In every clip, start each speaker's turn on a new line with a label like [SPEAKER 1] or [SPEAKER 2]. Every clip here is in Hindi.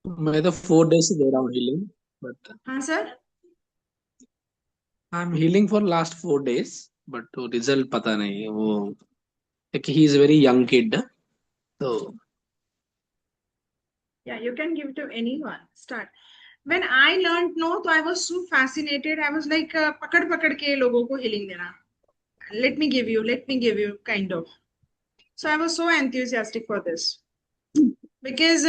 [SPEAKER 1] मैं तो 4 डेज से दे रहा हूँ हीलिंग, बट
[SPEAKER 2] हाँ sir.
[SPEAKER 1] I am healing for last 4 days, but वो रिजल्ट पता नहीं वो, क्योंकि he is very young kid, तो
[SPEAKER 2] या you can give to anyone, start. When I learned no, तो I was so fascinated, I was like पकड़ पकड़ के लोगों को हीलिंग देना। Let me give you kind of. So I was so enthusiastic for this because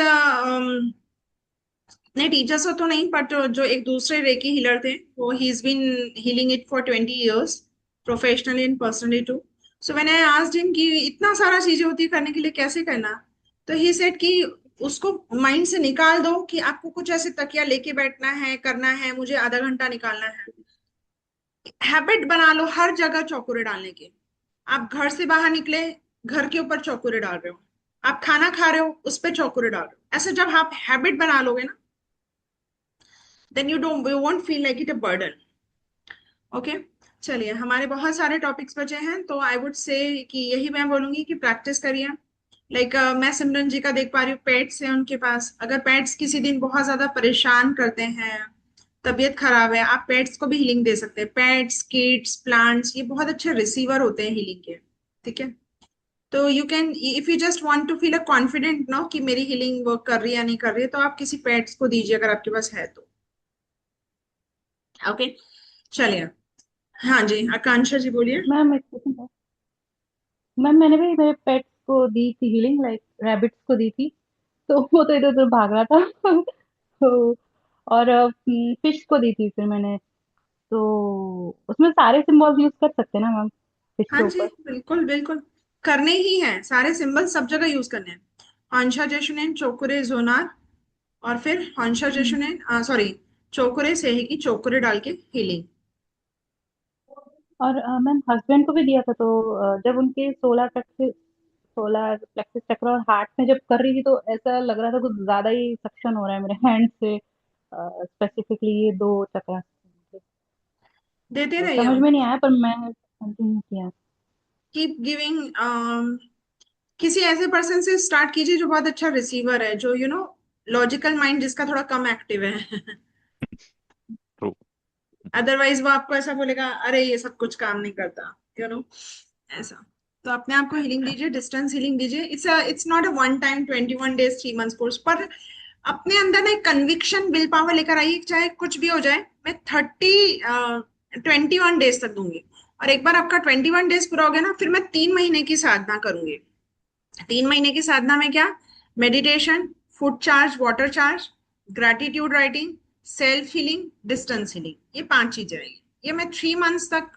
[SPEAKER 2] नहीं, टीचर्स तो नहीं, बट जो एक दूसरे रेकी हीलर थे, वो he is been healing it for 20 years, professionally and personally too. So when I asked him कि इतना सारा चीजें होती है करने के लिए, कैसे करना, तो ही सेड कि उसको माइंड से निकाल दो कि आपको कुछ ऐसे तकिया लेके बैठना है, करना है, मुझे आधा घंटा निकालना है। हैबिट बना लो हर जगह चौकुरे डालने के। आप घर से बाहर निकले, घर के ऊपर चौकुरे डाल रहे हो, आप खाना खा रहे हो, उस पर चौकुरे डाल रहे हो। ऐसे जब आप हैबिट बना लोगे ना, then you won't feel like it a burden. Okay, चलिए, हमारे बहुत सारे टॉपिक्स बचे हैं, तो आई वुड से कि यही मैं बोलूंगी कि प्रैक्टिस करिए। लाइक मैं सिमरन जी का देख पा रही हूँ, पेट्स है उनके पास। अगर पेट्स किसी दिन बहुत ज्यादा परेशान करते हैं, तबीयत खराब है, आप पेट्स को भी हीलिंग दे सकते हैं। पेट्स, किड्स, प्लांट्स, ये बहुत अच्छे रिसीवर होते हैं हीलिंग के। ठीक है, तो you can, if you just want to feel a confident no कि मेरी हीलिंग वर्क कर रही है या नहीं कर रही है, तो आप किसी पेट्स को दीजिए अगर आपके पास है तो। ओके, चलिए। हाँ जी, आकांक्षा जी बोलिए।
[SPEAKER 3] मैम एक क्वेश्चन था। मैम मैंने भी मेरे पेट्स को दी थी हीलिंग, लाइक रैबिट्स को दी थी। तो वो तो इधर उधर भाग रहा था। तो और फिश को दी थी फिर मैंने। तो उसमें सारे सिंबल्स यूज कर सकते हैं ना मैम, फिश
[SPEAKER 2] हाँ
[SPEAKER 3] के
[SPEAKER 2] जी,
[SPEAKER 3] ऊपर?
[SPEAKER 2] बिल्कुल बिल्कुल, करने ही हैं सारे सिंबल, सब जगह यूज करने हैं। हॉन्शा जेशुनेन चोकुरे जोनार, और फिर हॉन्शा
[SPEAKER 3] हम्म।
[SPEAKER 2] जेशुनेन, सॉरी, चोकुरे सेही की चोकुरे डाल के हीलिंग।
[SPEAKER 3] और मैम हस्बैंड को भी दिया था, तो जब उनके सोलर प्लेक्सस चक्र और हार्ट में जब कर रही थी, तो ऐसा लग रहा था कुछ ज्यादा ही सक्शन हो रहा है मेरे हैंड से, स्पेसिफिकली ये दो चक्र।
[SPEAKER 2] देते
[SPEAKER 3] तो
[SPEAKER 2] रहिए
[SPEAKER 3] समझ में
[SPEAKER 2] उनको।
[SPEAKER 3] नहीं आया, पर मैं कंटिन्यू किया।
[SPEAKER 2] Keep giving. किसी ऐसे पर्सन से स्टार्ट कीजिए जो बहुत अच्छा रिसीवर है, जो लॉजिकल माइंड जिसका थोड़ा कम एक्टिव है।
[SPEAKER 4] ट्रू।
[SPEAKER 2] अदरवाइज वो आपको ऐसा बोलेगा, अरे ये सब कुछ काम नहीं करता, यू नो ऐसा। तो अपने आप को हीलिंग दीजिए, डिस्टेंस हीलिंग दीजिए। It's not a one time 21 days 3 months course, पर अपने अंदर ना एक कन्विक्शन, विल पावर लेकर आइए, चाहे कुछ भी हो जाए। मैं 21 days तक दूंगी, और एक बार आपका 21 days पूरा हो गया ना, फिर मैं 3 महीने की साधना करूंगी। 3 महीने की साधना में क्या, meditation, food charge, water charge, gratitude writing, self healing, distance healing, ये 5 चीजें रहेंगी। ये मैं 3 months तक,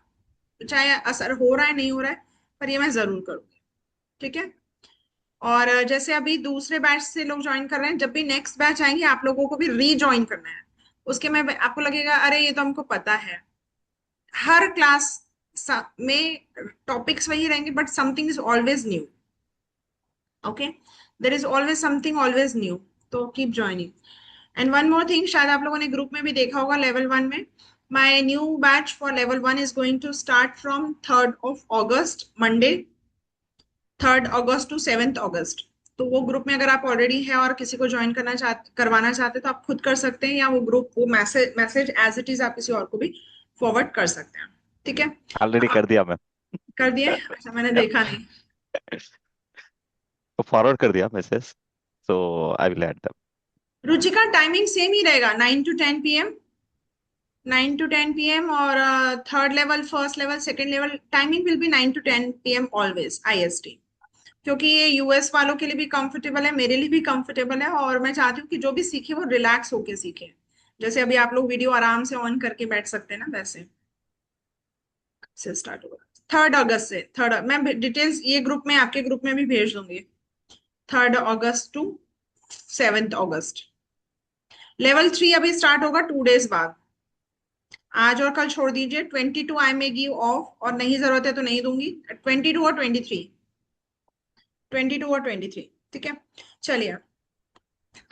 [SPEAKER 2] चाहे असर हो रहा है नहीं हो रहा है, पर ये मैं जरूर करूंगी। ठीक है। और जैसे अभी दूसरे बैच से लोग ज्वाइन कर रहे हैं, जब भी नेक्स्ट बैच आएंगे आप लोगों को भी रीज्वाइन करना है। उसके में आपको लगेगा अरे ये तो हमको पता है। हर क्लास में टॉपिक्स वही रहेंगे, but something is always new. Okay, there is always something always new. तो keep joining. And one more thing, शायद आप लोगों ने ग्रुप में भी देखा होगा, लेवल 1 में my new batch for level 1 is going to start from 3rd of August, Monday, 3rd August to 7th August। तो वो ग्रुप में अगर आप ऑलरेडी है और किसी को ज्वाइन करवाना चाहते तो आप खुद कर सकते हैं, या वो ग्रुप, वो मैसेज एज इट इज आप किसी और को भी फॉरवर्ड कर सकते हैं। ठीक है।
[SPEAKER 4] ऑलरेडी
[SPEAKER 2] अब
[SPEAKER 4] कर दिया मैं।
[SPEAKER 2] कर दिए? अच्छा, मैंने देखा नहीं।
[SPEAKER 4] तो फॉरवर्ड कर दिया message, so I will add them.
[SPEAKER 2] Ruchika, timing same ही रहेगा, 9 to 10 p.m, 9 to 10 p.m, और third level, first level, second level, timing will be 9 to 10 p.m always IST। क्योंकि ये यूएस वालों के लिए भी कंफर्टेबल है, मेरे लिए भी कंफर्टेबल है, और मैं चाहती हूँ कि जो भी सीखे वो रिलैक्स होके सीखे। जैसे अभी आप लोग वीडियो आराम से ऑन करके बैठ सकते हैं ना, वैसे से स्टार्ट होगा 3rd August से। थर्ड मैं डिटेल्स ये ग्रुप में, आपके ग्रुप में भी भेज दूंगी। 3rd August to 7th August। Level 3 अभी स्टार्ट होगा 2 days बाद। आज और कल छोड़ दीजिए। 22 आई में गिव ऑफ, और नहीं जरूरत है तो नहीं दूंगी। 22 और 23, ठीक है। चलिए,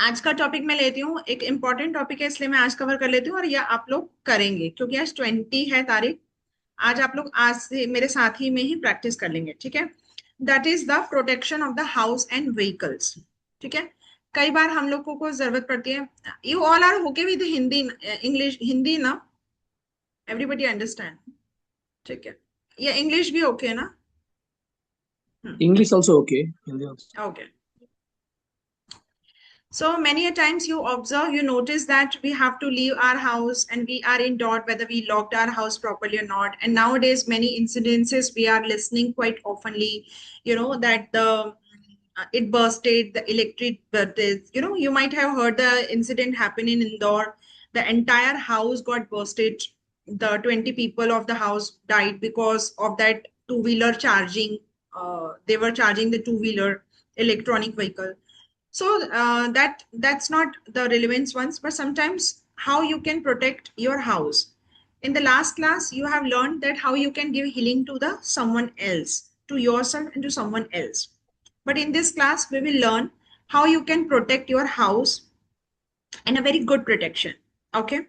[SPEAKER 2] आज का टॉपिक मैं लेती हूँ, एक इंपॉर्टेंट टॉपिक है इसलिए मैं आज कवर कर लेती हूँ, और यह आप लोग करेंगे क्योंकि आज 20 है तारीख। आज आप लोग आज से मेरे साथ ही में ही प्रैक्टिस कर लेंगे, ठीक है। That is the protection of the house and vehicles. ठीक है। कई बार हम लोगों को जरूरत पड़ती है. You all are okay with Hindi, English, Hindi ना? Everybody understand? ठीक है. या इंग्लिश भी ओके ना?
[SPEAKER 1] English also okay. Hindi also.
[SPEAKER 2] Okay. So many a times you observe, you notice that we have to leave our house and we are in doubt whether we locked our house properly or not. And nowadays, many incidences we are listening quite oftenly, that it bursted, the electric bursted. You might have heard the incident happen in Indore. The entire house got bursted. The 20 people of the house died because of that two-wheeler charging. They were charging the two-wheeler electronic vehicle. So that's not the relevance ones, but sometimes how you can protect your house. In the last class, you have learned that how you can give healing to the someone else, to yourself and to someone else. But in this class, we will learn how you can protect your house and a very good protection. Okay,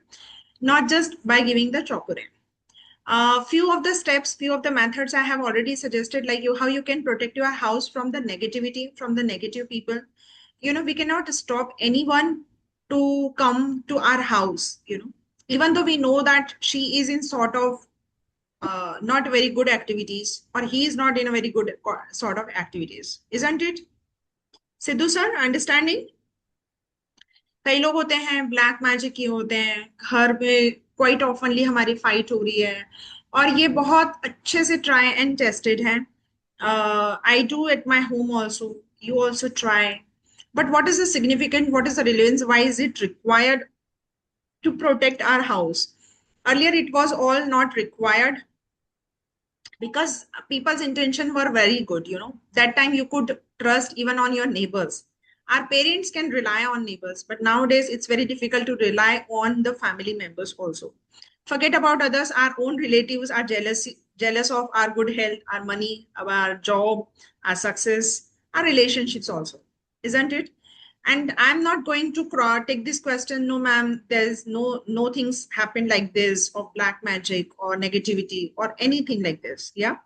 [SPEAKER 2] not just by giving the chokure. Few of the steps, few of the methods I have already suggested, like how you can protect your house from the negativity, from the negative people. We cannot stop anyone to come to our house, even though we know that she is in sort of not very good activities, or he is not in a very good sort of activities, isn't it? Sidhu sir, understanding? कई लोग होते हैं ब्लैक मैजिक किए होते हैं घर में, क्वाइट ऑफनली हमारी फाइट हो रही है, और ये बहुत अच्छे से ट्राई एंड टेस्टेड है. I do at my home also, you also try. But what is the significance? What is the relevance? Why is it required to protect our house? Earlier, it was all not required because people's intention were very good. That time you could trust even on your neighbors. Our parents can rely on neighbors, but nowadays it's very difficult to rely on the family members also. Forget about others. Our own relatives are jealous of our good health, our money, our job, our success, our relationships also, isn't it? And I'm not going to take this question. No, ma'am, there's no things happen like this of black magic or negativity or anything like this. Yeah.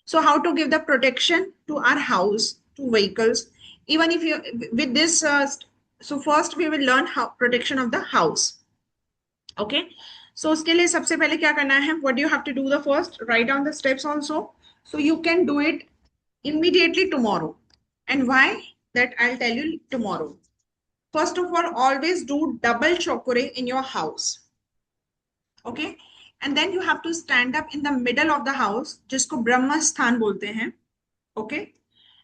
[SPEAKER 2] So how to give the protection to our house, to vehicles, even if you with this. So first we will learn how protection of the house. Okay. So उसके लिए सबसे पहले क्या करना है? What do you have to do? The first, write down the steps also, so you can do it immediately tomorrow. And why? That I'll tell you tomorrow. First of all, always do double chokure in your house. Okay. And then you have to stand up in the middle of the house, जिसको ब्रह्म स्थान बोलते हैं. Okay.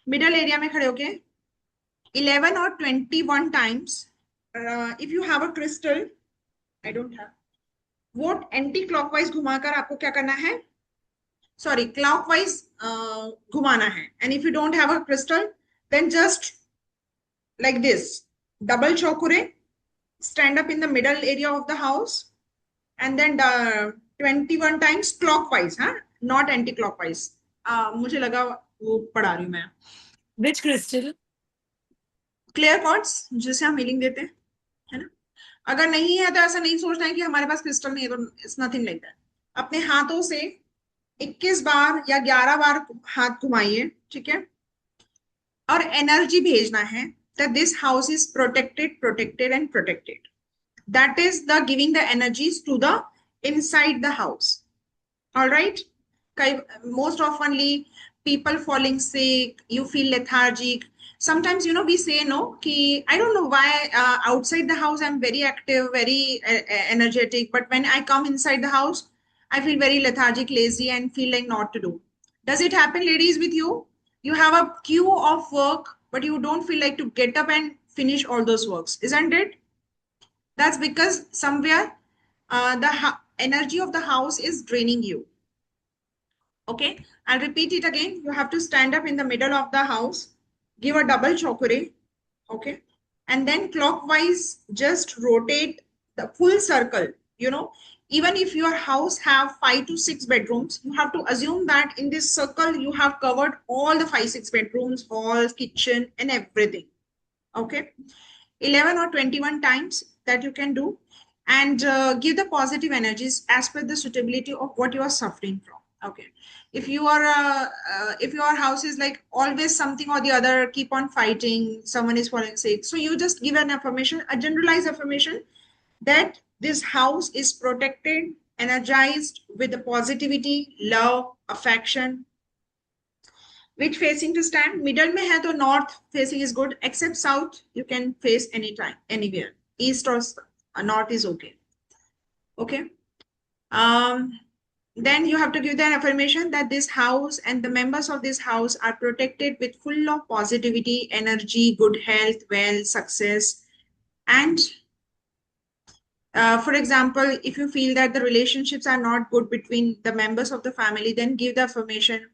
[SPEAKER 2] Middle area में खड़े होके 11 or 21 times. If you have a crystal, I don't have. वो एंटी क्लॉकवाइज घुमाकर आपको क्या करना है? सॉरी, क्लॉकवाइज घुमाना है. And if you don't have a crystal, then just like this, double chokure, stand up in the middle area of the house, and then 21 times clockwise, not anti-clockwise. मुझे लगा वो पढ़ा रही हूँ मैं.
[SPEAKER 5] Which crystal?
[SPEAKER 2] क्लियर क्वार्ट्ज, जिसे हम हीलिंग देते हैं, है ना? अगर नहीं है तो ऐसा नहीं सोचना है कि हमारे पास क्रिस्टल नहीं है, तो इट्स नथिंग लाइक दैट. अपने हाथों से 21 बार या 11 बार हाथ घुमाइए, ठीक है? और एनर्जी भेजना है that this house is protected, protected and protected. That is the giving the energies to the inside the house. All right. Most oftenly people falling sick, you feel lethargic. Sometimes we say no, ki I don't know why outside the house I'm very active, very energetic, but when I come inside the house I feel very lethargic, lazy and feel like not to do. Does it happen, ladies, with you? You have a queue of work, but you don't feel like to get up and finish all those works, isn't it? That's because somewhere the energy of the house is draining you. Okay, I'll repeat it again. You have to stand up in the middle of the house, give a double chokure, okay, and then clockwise just rotate the full circle. Even if your house have 5 to 6 bedrooms, you have to assume that in this circle you have covered all the 5-6 bedrooms, halls, kitchen and everything. Okay, 11 or 21 times that you can do, and give the positive energies as per the suitability of what you are suffering from. Okay. If if your house is like always something or the other, keep on fighting, someone is falling sick. So you just give an affirmation, a generalized affirmation that this house is protected, energized with the positivity, love, affection. Which facing to stand? Middle में है तो north facing is good, except south you can face anytime, anywhere. East or north is okay. Okay. Then you have to give the affirmation that this house and the members of this house are protected with full of positivity, energy, good health, wealth, success. And for example, if you feel that the relationships are not good between the members of the family, then give the affirmation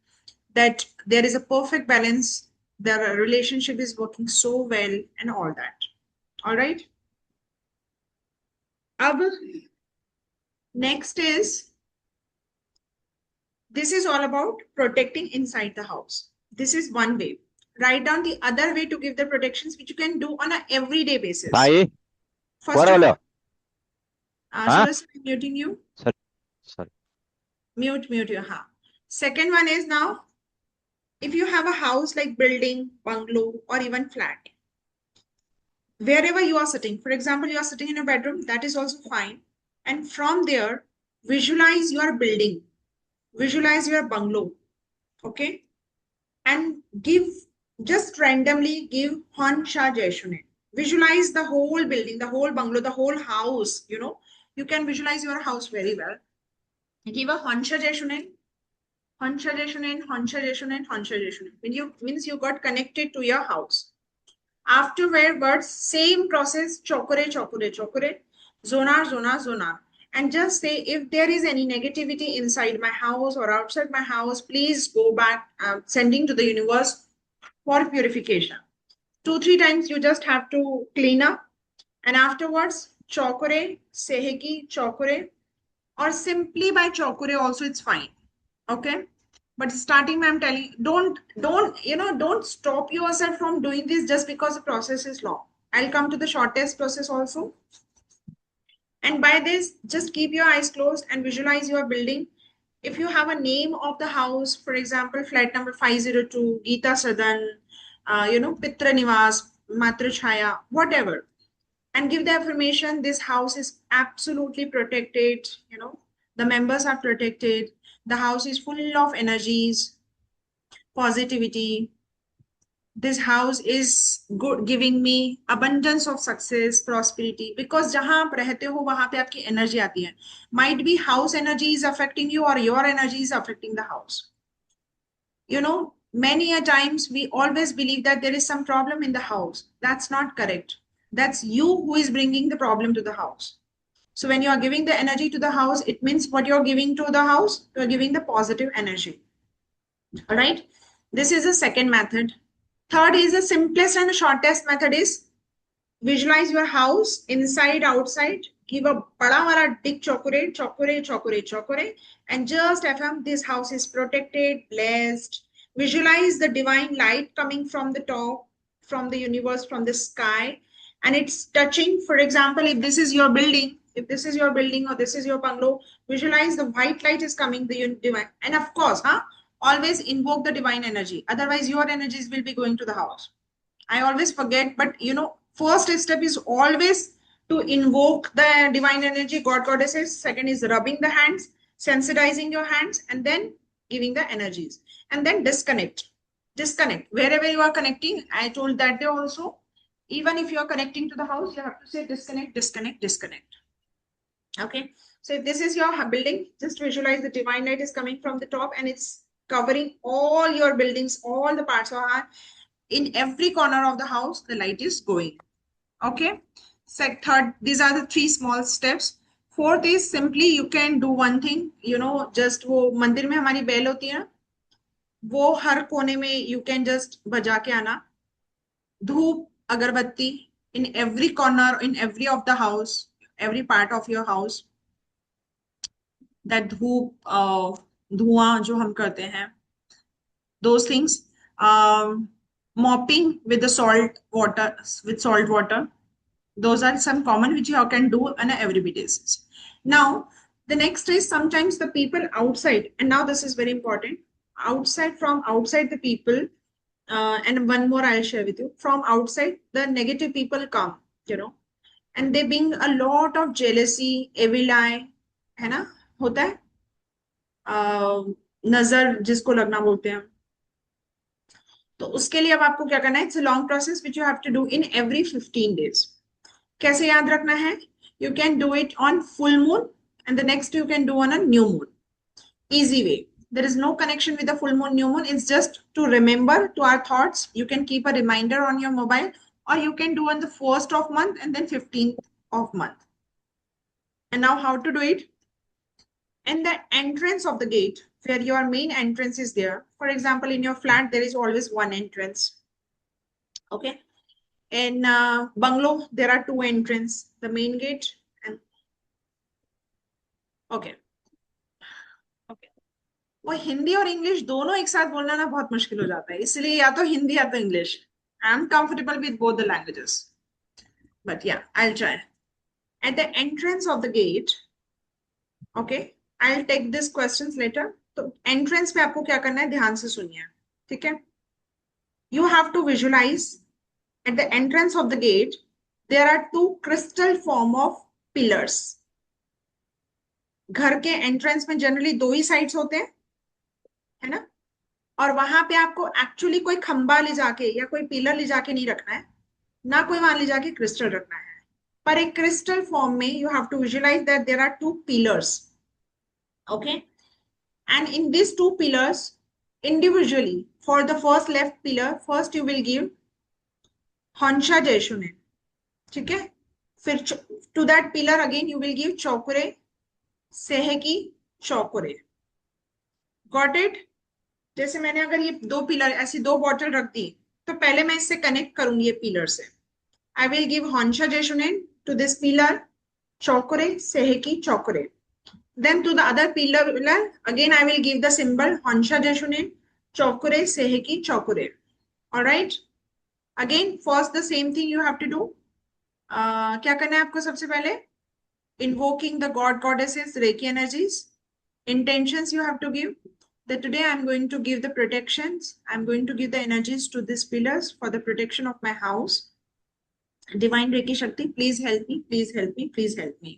[SPEAKER 2] that there is a perfect balance, the relationship is working so well, and all that. All right. Next is, this is all about protecting inside the house. This is one way. Write down the other way to give the protections, which you can do on an everyday basis.
[SPEAKER 4] Sai,
[SPEAKER 2] First
[SPEAKER 4] what
[SPEAKER 2] of
[SPEAKER 4] all?
[SPEAKER 2] all,
[SPEAKER 4] Huh?
[SPEAKER 2] Suraj, I'm muting you.
[SPEAKER 4] Sorry.
[SPEAKER 2] Mute you. Second one is, now, if you have a house like building, bungalow, or even flat, wherever you are sitting, for example, you are sitting in a bedroom, that is also fine. And from there, visualize your building, visualize your bungalow, okay? And just randomly give Hansha Jaishunen. Visualize the whole building, the whole bungalow, the whole house, you can visualize your house very well. Give a Hansha Jaishunen, Hansha Jaishunen, Hansha Jaishunen, Hansha Jaishunen. Means you got connected to your house. Afterwards, same process, chokore, zonar. And just say, if there is any negativity inside my house or outside my house, please go back, sending to the universe for purification. 2-3 times you just have to clean up. And afterwards, chokore, seheki, chokore, or simply by chokore also it's fine. Okay. But starting, I'm telling, don't stop yourself from doing this just because the process is long. I'll come to the shortest process also. And by this, just keep your eyes closed and visualize your building. If you have a name of the house, for example, flat number 502, Gita Sadan, Pitra Nivas, Matra Chaya, whatever, and give the affirmation, this house is absolutely protected, the members are protected, the house is full of energies, positivity, this house is good, giving me abundance of success, prosperity, because jahan aap rehte ho wahan pe aapki energy aati hai. Might be house energy is affecting you or your energy is affecting the house. Many a times we always believe that there is some problem in the house. That's not correct. That's you who is bringing the problem to the house. So when you are giving the energy to the house, it means what you're giving to the house, you're giving the positive energy. All right. This is the second method. Third is the simplest and the shortest method is visualize your house inside, outside. Give a bada wala big chokore, and just affirm this house is protected, blessed. Visualize the divine light coming from the top, from the universe, from the sky, and it's touching. For example, if this is your building, or this is your bungalow, visualize the white light is coming, the divine, and of course, always invoke the divine energy. Otherwise, your energies will be going to the house. I always forget, but first step is always to invoke the divine energy, God, goddesses. Second is rubbing the hands, sensitizing your hands, and then giving the energies. And then disconnect. Wherever you are connecting, I told that day also, even if you are connecting to the house, you have to say disconnect. Okay. So if this is your building, just visualize the divine light is coming from the top and it's covering all your buildings, all the parts of in every corner of the house, the light is going. Okay. Third, these are the 3 small steps. Fourth is simply you can do one thing, just वो मंदिर में हमारी बेल होती है, वो हर कोने में you can just बजा के आना. धूप, अगरबत्ती in every corner, in every of the house, every part of your house. That धूप, धुआं जो हम करते हैं, those things. Mopping with salt water. Those are some common which you can do on an everyday basis. Now, The next is sometimes the people outside, and now this is very important. From outside the people, and one more I'll share with you. From outside, the negative people come, and they bring a lot of jealousy, evil eye, है ना, होता है, नजर जिसको लगना बोलते हैं हम. तो उसके लिए अब आपको क्या करना है? It's a long process which you have to do in every 15 days. कैसे याद रखना है? You can do it on full moon and the next you can do on a new moon. Easy way. There is no connection with the full moon, new moon. It's just to remember to our thoughts. You can keep a reminder on your mobile, or you can do on the 1st of month and then 15th of month. And now how to do it? In the entrance of the gate, where your main entrance is there. For example, in your flat, there is always one entrance. Okay. In bungalow, there are two entrances, the main gate and okay. वो हिंदी और इंग्लिश दोनों एक साथ बोलना ना बहुत मुश्किल हो जाता है, इसलिए या तो हिंदी या तो English. I am comfortable with both the languages, but या I will try. At the entrance of the gate, okay, I will take this questions later. तो एंट्रेंस पे आपको क्या करना है, ध्यान से सुनिए, ठीक है. You have to visualize at the entrance of the gate there are two crystal form of pillars. घर के एंट्रेंस में जनरली दो ही साइड्स होते हैं, है ना, और वहां पे आपको एक्चुअली कोई खंबा ले जाके या कोई पिलर ले जाके नहीं रखना है, ना कोई वहां ले जाके क्रिस्टल रखना है, पर एक क्रिस्टल फॉर्म में you have to visualize that there are two pillars. Okay, and in this two pillars individually, for the first left pillar, first you will give Hansha Jaishunen, ठीक है. फिर to that pillar again you will give Chokure Seheki Chokure. Got it? जैसे मैंने अगर ये दो पिलर ऐसी दो बॉटल रख दी, तो पहले मैं इससे कनेक्ट करूंगी ये पिलर से. आई विल गिव हॉन्शा जेशुनेन टू दिस पिलर, चौकुरे सेहेकी चौकुरे. Then to the other pillar again I will give the symbol हॉन्शा जेशुनेन, चौकुरे सेहेकी चौकुरे. Alright, again first the same thing you have to do. क्या करना है आपको? सबसे पहले invoking the god goddesses, reiki energies. Intentions you have to give that today I'm going to give the protections, I'm going to give the energies to these pillars for the protection of my house. Divine Reiki Shakti, please help me, please help me, please help me.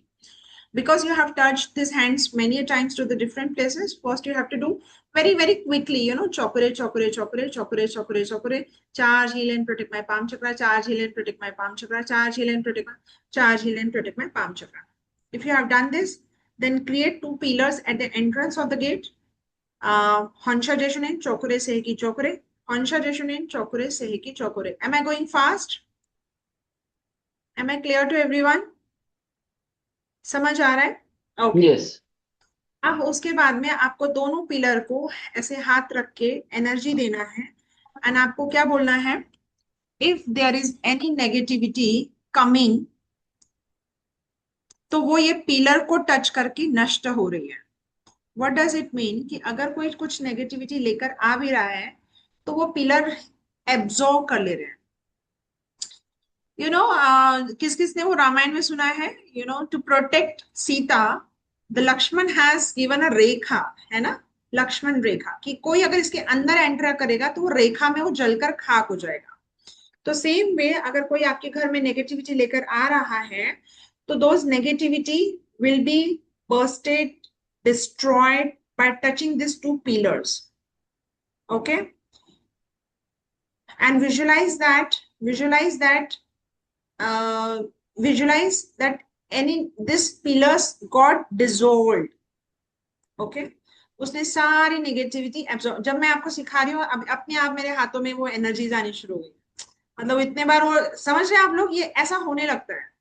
[SPEAKER 2] Because you have touched these hands many times to the different places, first you have to do very, very quickly, chokure, chokure, chokure, chokure, chokure, chokure, charge, heal and protect my palm chakra, charge, heal and protect my palm chakra, charge, heal and protect my, charge, heal and protect my palm chakra. If you have done this, then create two pillars at the entrance of the gate. Hansha Jeshunen, Chokure Seheki Chokure, Hansha Jeshunen, Chokure Seheki Chokure. Am I going fast? Am I clear to everyone? समझ आ रहा है? Okay.
[SPEAKER 1] Yes.
[SPEAKER 2] अब उसके बाद में आपको दोनों पिलर को ऐसे हाथ रख के एनर्जी देना है, एंड आपको क्या बोलना है? If there is any negativity coming, तो वो ये पिलर को टच करके नष्ट हो रही है. What does it mean? कि अगर कोई कुछ नेगेटिविटी लेकर आ भी रहा है, तो वो पिलर एब्जॉर्ब कर ले रहे हैं. किस किसने वो रामायण में सुना है? To protect Sita, the Lakshman has given a rekha, है ना, लक्ष्मण रेखा, कि कोई अगर इसके अंदर एंटर करेगा तो वो रेखा में वो जलकर खाक हो जाएगा. तो सेम वे अगर कोई आपके घर में नेगेटिविटी लेकर आ रहा है, तो those negativity will be bursted, destroyed by touching these two pillars. Okay, and visualize that any this pillars got dissolved. Okay, उसने सारी नेगेटिविटी एब्जॉर्ब. जब मैं आपको सिखा रही हूँ, अब अपने आप मेरे हाथों में वो एनर्जीज आनी शुरू हो गई. मतलब इतने बार वो समझ रहे हैं आप लोग, ये ऐसा होने लगता है.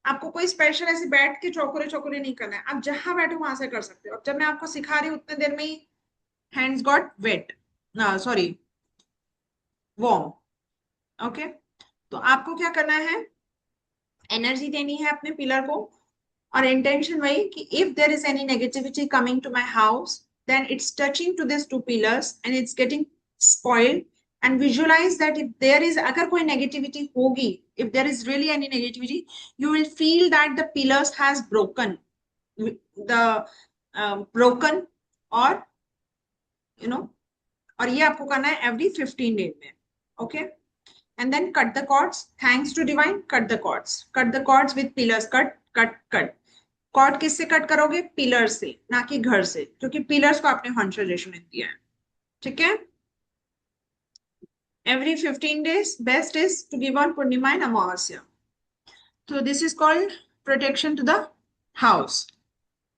[SPEAKER 2] आपको कोई स्पेशल ऐसे बैठ के चौकुरे चौकुरे नहीं करना है, आप जहां बैठो वहां से कर सकते हो. अब जब मैं आपको सिखा रही हूँ उतने देर में ही hands got wet, sorry warm. Okay, तो आपको क्या करना है? एनर्जी देनी है अपने पिलर को, और इंटेंशन वही कि if there is any negativity coming to my house, then it's touching to this two pillars and it's getting spoiled. And visualize that if there is, अगर कोई negativity होगी, if there is really any negativity, you will feel that the pillars has broken. the broken, or you know, और ये आपको करना है every 15 days में. Okay. And then cut the cords. Thanks to divine, cut the cords. Cut the cords with pillars. cut. Cord किससे कट करोगे? पिलर से, ना कि घर से, क्योंकि पिलर्स को आपने हंसरेशन दिया है. ठीक है. Every 15 days, best is to give on Purnima and Amavasya. So this is called protection to the house.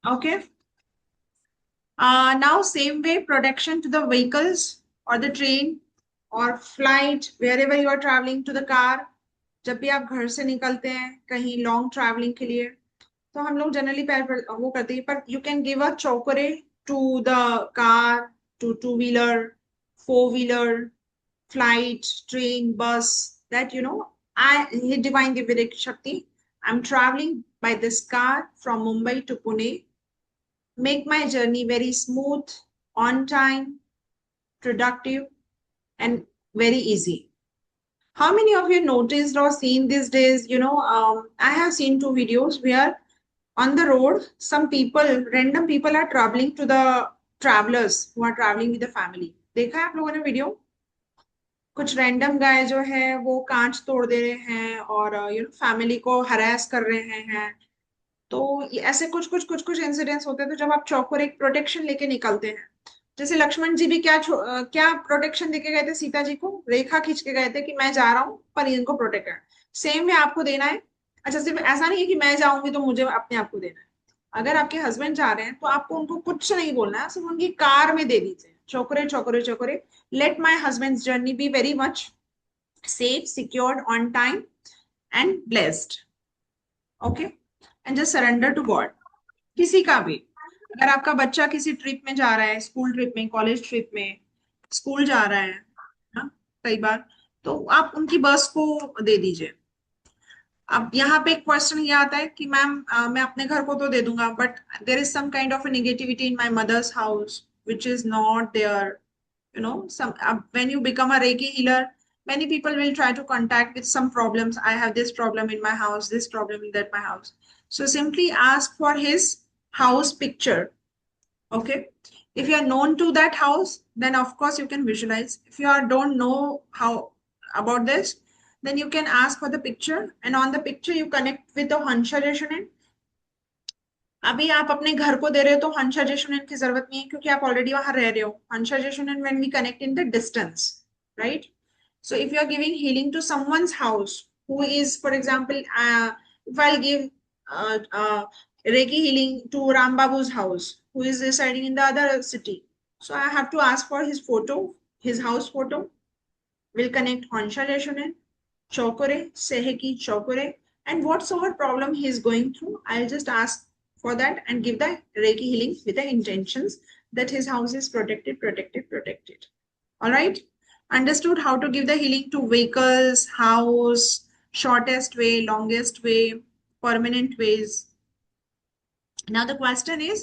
[SPEAKER 2] Okay. Now same way, protection to the vehicles or the train or flight, wherever you are traveling, to the car. जब भी आप घर से निकलते हैं कहीं लॉन्ग ट्रैवलिंग के लिए, तो हम लोग जनरली पैर पर वो करते हैं, पर यू कैन गिव अ चौकरे to the car, to two wheeler, four wheeler, flight, train, bus, that I divine Dividik Shakti. I'm traveling by this car from Mumbai to Pune. Make my journey very smooth, on time, productive, and very easy. How many of you noticed or seen these days? I have seen 2 videos where on the road, some people, random people are traveling to the travelers who are traveling with the family. देखा है आप लोगों ने वीडियो? कुछ रैंडम गाय जो है वो कांच तोड़ दे रहे हैं और फैमिली को हरास कर रहे हैं. तो ऐसे कुछ इंसिडेंट्स होते हैं. तो जब आप चौकोर एक प्रोटेक्शन लेके निकलते हैं, जैसे लक्ष्मण जी भी क्या प्रोटेक्शन देके गए थे सीता जी को, रेखा खींच के गए थे कि मैं जा रहा हूँ पर इनको प्रोटेक्ट करना. सेम वे आपको देना है. अच्छा, सिर्फ ऐसा नहीं है कि मैं जाऊंगी तो मुझे अपने आप को देना है. अगर आपके हस्बैंड जा रहे हैं तो आपको उनको कुछ नहीं बोलना है, सिर्फ उनकी कार में दे दीजिए चौकरे चौकरे चौकरे. Let my husband journey be very much safe, secured, on time, and blessed. Okay. And just surrender to God. किसी का भी, अगर आपका बच्चा किसी ट्रिप में जा रहा है, स्कूल ट्रिप में, कॉलेज ट्रिप में, स्कूल जा रहा है ना, कई बार, तो आप उनकी बस को दे दीजिए. अब यहाँ पे एक क्वेश्चन ये आता है कि मैम मैं अपने घर को तो दे दूंगा, but there is some kind of negativity in my mother's house which is not there. Some when you become a Reiki healer, many people will try to contact with some problems. I have this problem in my house, this problem in that my house. So simply ask for his house picture. Okay. If you are known to that house, then of course you can visualize. If you don't know how about this, then you can ask for the picture, and on the picture you connect with the Hansha resonant. अभी आप अपने घर को दे रहे हो तो हंसा जेशुनन की जरूरत नहीं है, क्योंकि आप ऑलरेडी वहां रह रहे हो. हंसा जेशुनन when we connect in the distance, right? So if you are giving healing to someone's house who is, for example, if I'll give Reiki healing to Ram Babu's house who is residing in the other city, so I have to ask for his photo, his house photo. Will connect Hansha Reshonen, Chokore, Seheki Chokore, and whatsoever problem he is going through, I'll just ask for that and give the Reiki healing with the intentions that his house is protected. All right. Understood how to give the healing to vehicles, house, shortest way, longest way, permanent ways. Now the question is,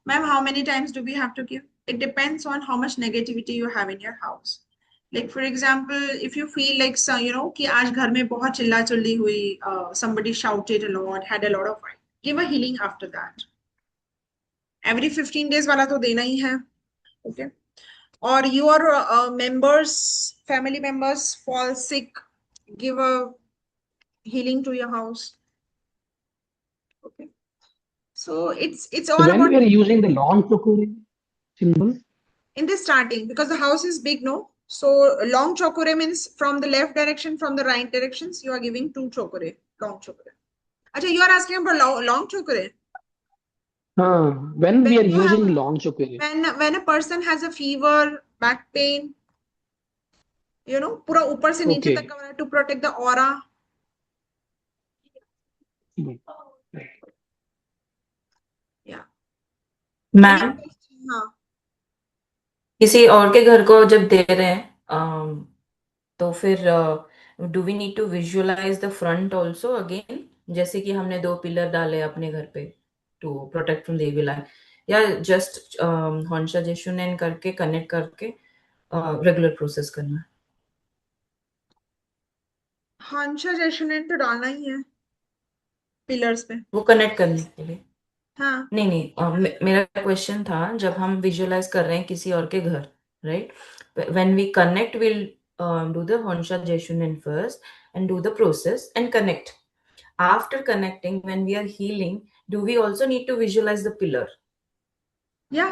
[SPEAKER 2] ma'am, how many times do we have to give? It depends on how much negativity you have in your house. Like for example, if you feel like कि आज घर में बहुत चिल्ला चिल्ली हुई, somebody shouted a lot, had a lot of fight, give a healing after that. Every 15 days वाला तो देना ही है. Okay. Or your members, family members fall sick, give a healing to your house. Okay. So it's all
[SPEAKER 1] So when
[SPEAKER 2] about
[SPEAKER 1] we are using the long chokore symbol,
[SPEAKER 2] in the starting, because the house is big, no? So long chokore means from the left direction, from the right directions, you are giving 2 chokore, long chokore. Acha, you are asking about long chokore.
[SPEAKER 1] when we are
[SPEAKER 2] you have-
[SPEAKER 1] using long chokore,
[SPEAKER 2] when a person has a fever, back pain, पूरा ऊपर से नीचे
[SPEAKER 1] okay.
[SPEAKER 2] तक का, to protect the aura. Yeah.
[SPEAKER 5] Ma'am,
[SPEAKER 2] हाँ.
[SPEAKER 5] किसी और के घर को जब दे रहे हैं तो फिर do we need to visualise the front also again, जैसे कि हमने 2 पिलर डाले अपने घर पे to protect from the evil eye, या जस्ट हंसा जेशुनेन करके कनेक्ट करके रेगुलर प्रोसेस करना है?
[SPEAKER 2] हंसा जेशुनेन तो डालना ही है पिलर्स पे.
[SPEAKER 5] वो कनेक्ट करने के लिए.
[SPEAKER 2] हाँ
[SPEAKER 5] नहीं नहीं, मेरा क्वेश्चन था, जब हम विजुअलाइज कर रहे हैं किसी और के घर, right, when we connect, will do the हॉन्शा जेशुनेन first and do the process and connect. After connecting, when we are healing, do we also need to visualize the pillar?
[SPEAKER 2] या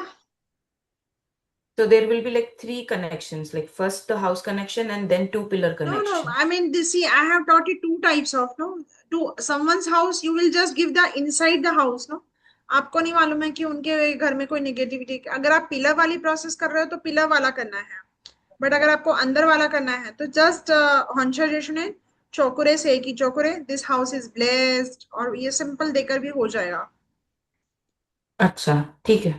[SPEAKER 5] So there will be like three connections, like first the house connection and then two pillar
[SPEAKER 2] no,
[SPEAKER 5] connection.
[SPEAKER 2] I mean, this, see, I have taught you two types of, no, to someone's house you will just give the inside the house, no. आपको नहीं मालूम है कि उनके घर में कोई नेगेटिविटी, अगर आप पिलर वाली प्रोसेस कर रहे हो तो पिलर वाला करना है, बट अगर आपको अंदर वाला करना है तो जस्ट हॉन्शा ने चौकुरे से कि चौकुरे दिस हाउस इज ब्लेस्ड, और ये सिंपल देकर भी हो जाएगा.
[SPEAKER 5] अच्छा, ठीक है.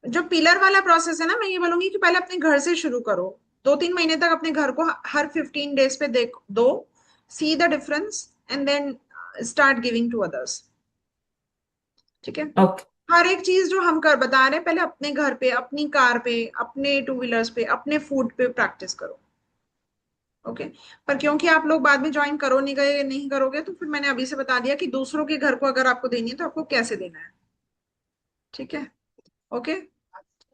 [SPEAKER 2] जो पिलर वाला प्रोसेस है ना, मैं ये बोलूंगी कि पहले अपने घर से शुरू करो. 2-3 महीने तक अपने घर को हर 15 डेज पे देख दो, see the difference, and then start giving to others. ठीक है.
[SPEAKER 5] ओके.
[SPEAKER 2] हर एक चीज जो हम कर बता रहे हैं, पहले अपने घर पे, अपनी कार पे, अपने टू व्हीलर्स पे, अपने फूड पे प्रैक्टिस करो. ओके. पर क्योंकि आप लोग बाद में ज्वाइन करो नहीं गए, नहीं करोगे, तो फिर मैंने अभी से बता दिया कि दूसरों के घर को अगर आपको देनी है तो आपको कैसे देना है. ठीक है. ओके.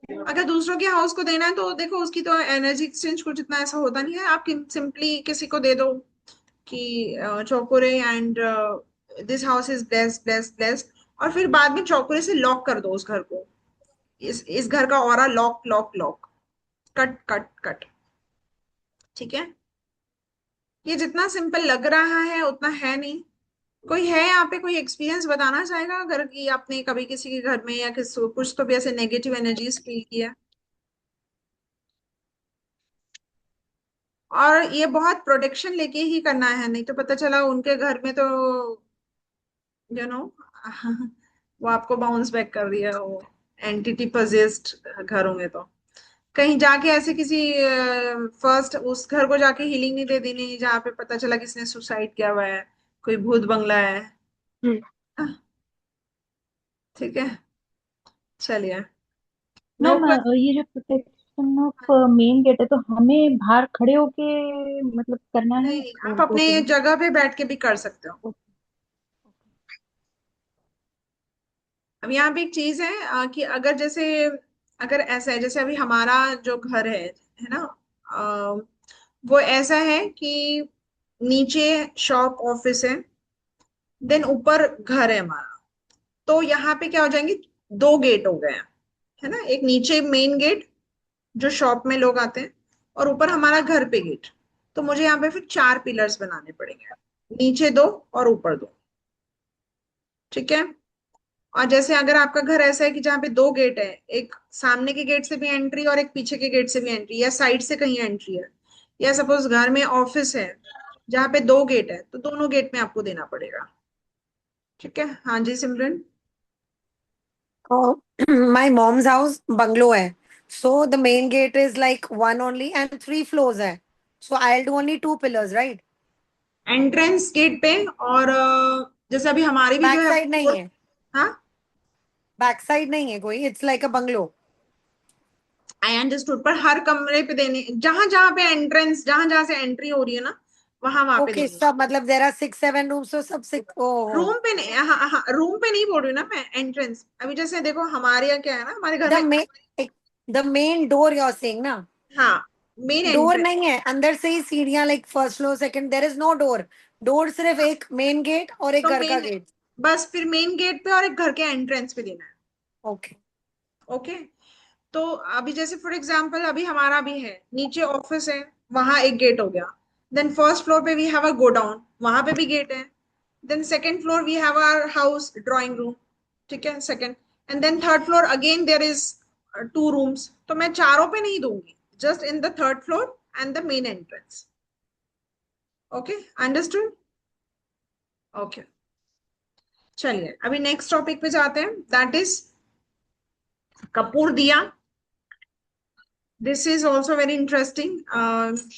[SPEAKER 2] अगर दूसरों के हाउस को देना है तो देखो, उसकी तो एनर्जी एक्सचेंज कुछ इतना ऐसा होता नहीं है. आप सिंपली किसी को दे दो कि चौकोरे and this house is blessed blessed blessed, और फिर बाद में चौकोरे से लॉक कर दो उस घर को. इस घर का aura lock lock lock, cut cut cut. ठीक है. ये जितना सिंपल लग रहा है उतना है नहीं. कोई है यहाँ पे कोई एक्सपीरियंस बताना चाहेगा, अगर कि आपने कभी किसी के घर में या किसी कुछ तो भी ऐसे नेगेटिव एनर्जीज फील किया. और ये बहुत प्रोटेक्शन लेके ही करना है, नहीं तो पता चला उनके घर में तो यू नो वो आपको बाउंस बैक कर दिया, वो एंटिटी पजेस्ड घर होंगे तो. कहीं जाके ऐसे किसी फर्स्ट उस घर को जाके हीलिंग नहीं दे देनी जहाँ पे पता चला किसने सुसाइड किया हुआ है, कोई भूत बंगला है. ठीक है. चलिए. नो.
[SPEAKER 3] मैम ये जो प्रोटेक्शन ऑफ मेन गेट है, तो हमें बाहर खड़े होके मतलब करना है
[SPEAKER 2] नहीं, आप
[SPEAKER 3] दो
[SPEAKER 2] अपने
[SPEAKER 3] तीन?
[SPEAKER 2] जगह पे बैठ के भी कर सकते हो. अब यहाँ पे एक चीज है कि अगर जैसे, अगर ऐसा है जैसे अभी हमारा जो घर है ना, अ, वो ऐसा है कि नीचे शॉप ऑफिस है, देन ऊपर घर है हमारा. तो यहाँ पे क्या हो जाएंगे, दो गेट हो गए हैं, है ना. एक नीचे मेन गेट जो शॉप में लोग आते हैं, और ऊपर हमारा घर पे गेट. तो मुझे यहाँ पे फिर 4 पिलर्स बनाने पड़ेंगे, नीचे दो और ऊपर दो. ठीक है. और जैसे अगर आपका घर ऐसा है कि जहाँ पे दो गेट है, एक सामने के गेट से भी एंट्री और एक पीछे के गेट से भी एंट्री, या साइड से कहीं एंट्री है, या सपोज घर में ऑफिस है जहाँ पे दो गेट है, तो दोनों गेट में आपको देना पड़ेगा. ठीक है. हाँ जी सिमरन.
[SPEAKER 6] Oh, my mom's house bungalow hai. So the main gate is like one only and 3 floors hai. So I'll do only 2 pillars, right?
[SPEAKER 2] Entrance gate पे, और जैसे अभी हमारी भी जो
[SPEAKER 6] Back
[SPEAKER 2] है
[SPEAKER 6] side nahi hai.
[SPEAKER 2] हाँ.
[SPEAKER 6] Back side nahi hai koi. It's like a bungalow.
[SPEAKER 2] I understood, पर हर कमरे पे देने, जहां जहां पे एंट्रेंस, जहां जहां से एंट्री हो रही है ना, वहां वहां पे
[SPEAKER 6] Okay,
[SPEAKER 2] देनी.
[SPEAKER 6] sab matlab there are 6-7 rooms, so sab six. Oh,
[SPEAKER 2] room पे नहीं, हाँ हाँ, रूम पे नहीं बोल रही हूँ ना मैं, एंट्रेंस. अभी जैसे देखो हमारे यहाँ क्या है ना, हमारे घर
[SPEAKER 6] the
[SPEAKER 2] में.
[SPEAKER 6] main the main door you're saying na?
[SPEAKER 2] हाँ. Main
[SPEAKER 6] Door
[SPEAKER 2] entrance.
[SPEAKER 6] nahi hai. अंदर से ही सीढ़ियां like first floor, second. There is no door. Door सिर्फ एक main gate और एक
[SPEAKER 2] तो
[SPEAKER 6] घर का
[SPEAKER 2] मेन,
[SPEAKER 6] gate.
[SPEAKER 2] बस फिर मेन गेट पे और एक घर के एंट्रेंस पे देना है.
[SPEAKER 6] Okay.
[SPEAKER 2] ओके. तो अभी जैसे फॉर एग्जांपल अभी हमारा भी है, नीचे ऑफिस है, वहां एक गेट हो गया. देन फर्स्ट फ्लोर पे वी हैव अ गोडाउन, वहां पे भी गेट है. Then second floor we have our house drawing room. ठीक है. Second. And then third floor again there is 2 rooms. तो मैं चारों पे नहीं दूंगी, just in the third floor and the main entrance. Okay. Understood. Okay. चलिए अभी नेक्स्ट टॉपिक पे जाते हैं, दैट इज कपूर दिया. This is also very interesting.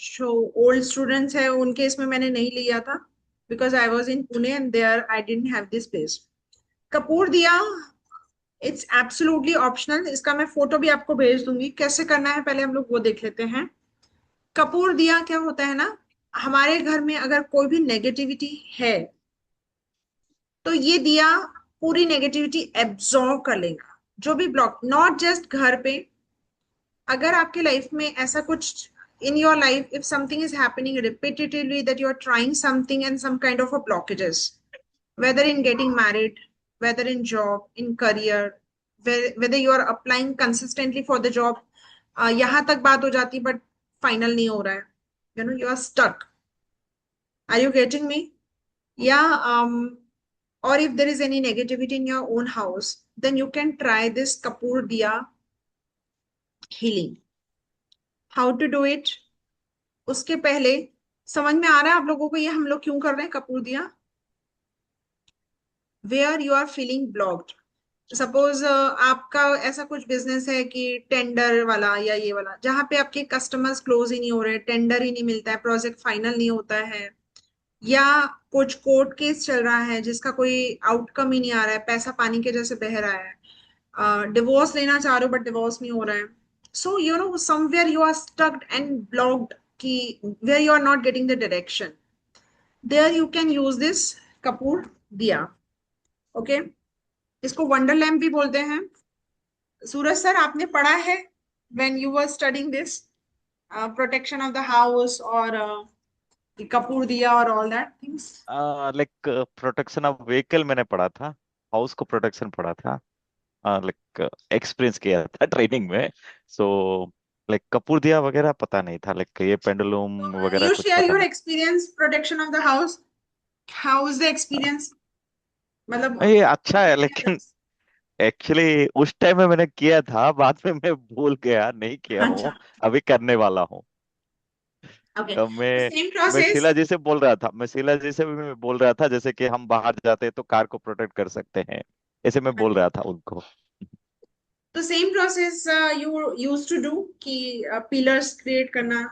[SPEAKER 2] जो ओल्ड स्टूडेंट्स है उनके इसमें मैंने नहीं लिया था, because I was in Pune and there I didn't have this place. कपूर दिया, इट्स एब्सोल्युटली ऑप्शनल. इसका मैं फोटो भी आपको भेज दूंगी, कैसे करना है पहले हम लोग वो देख लेते हैं. कपूर दिया क्या होता है ना, हमारे घर में अगर कोई भी नेगेटिविटी है तो ये दिया पूरी नेगेटिविटी एब्जॉर्ब कर लेगा। जो भी ब्लॉक, नॉट जस्ट घर पे, अगर आपके लाइफ में ऐसा कुछ in your life, if something is happening repetitively, that you are trying something and some kind of a blockages, whether in getting married, whether in job, in career, whether you are applying consistently for the job, यहाँ तक बात हो जाती बट फाइनल नहीं हो रहा है, you are stuck. Are you getting me? Yeah. Or if there is any negativity in your own house, then you can try this Kapoor Diya healing. How to do it? उसके पहले समझ में आ रहा है आप लोगों को ये हम लोग क्यों कर रहे हैं कपूर दिया? Where you are feeling blocked, suppose आपका ऐसा कुछ बिजनेस है कि टेंडर वाला या ये वाला, जहां पे आपके कस्टमर्स क्लोज ही नहीं हो रहे, टेंडर ही नहीं मिलता है, प्रोजेक्ट फाइनल नहीं होता है, या कुछ कोर्ट केस चल रहा है जिसका कोई आउटकम ही नहीं आ रहा है, पैसा पानी के जैसे बह रहा है, डिवोर्स लेना चाह रहे हो बट डिवोर्स नहीं हो रहा है, so somewhere you are stucked and blocked, कि where you are not getting the direction, there you can use this Kapoor दिया. ओके, इसको वंडर लैम्प भी बोलते हैं. सूरज सर, आपने पढ़ा है when you were studying this protection of the house और कपूर दिया और all that things?
[SPEAKER 4] Like protection of vehicle मैंने पढ़ा था, हाउस को प्रोटेक्शन पढ़ा था, लाइक एक्सपीरियंस किया था ट्रेनिंग में. सो लाइक कपूर दिया वगैरह पता नहीं था, लाइक ये पेंडुलम वगैरह
[SPEAKER 2] You
[SPEAKER 4] कुछ
[SPEAKER 2] share
[SPEAKER 4] पता
[SPEAKER 2] your
[SPEAKER 4] नहीं.
[SPEAKER 2] experience protection of the house. How is the experience? मतलब
[SPEAKER 4] ये अच्छा है, लेकिन एक्चुअली उस टाइम में मैंने किया था, बाद में मैं भूल गया, नहीं किया हूँ,
[SPEAKER 2] अच्छा,
[SPEAKER 4] अभी करने वाला हूँ.
[SPEAKER 2] ओके,
[SPEAKER 4] मैं
[SPEAKER 2] सेम
[SPEAKER 4] मैं
[SPEAKER 2] प्रोसेस.
[SPEAKER 4] शीला जी से बोल रहा था, मैं बोल रहा था जैसे कि हम बाहर जाते हैं तो कार को प्रोटेक्ट कर सकते हैं, ऐसे मैं बोल रहा था उनको.
[SPEAKER 2] तो same process you use to do कि पिलर्स क्रिएट करना.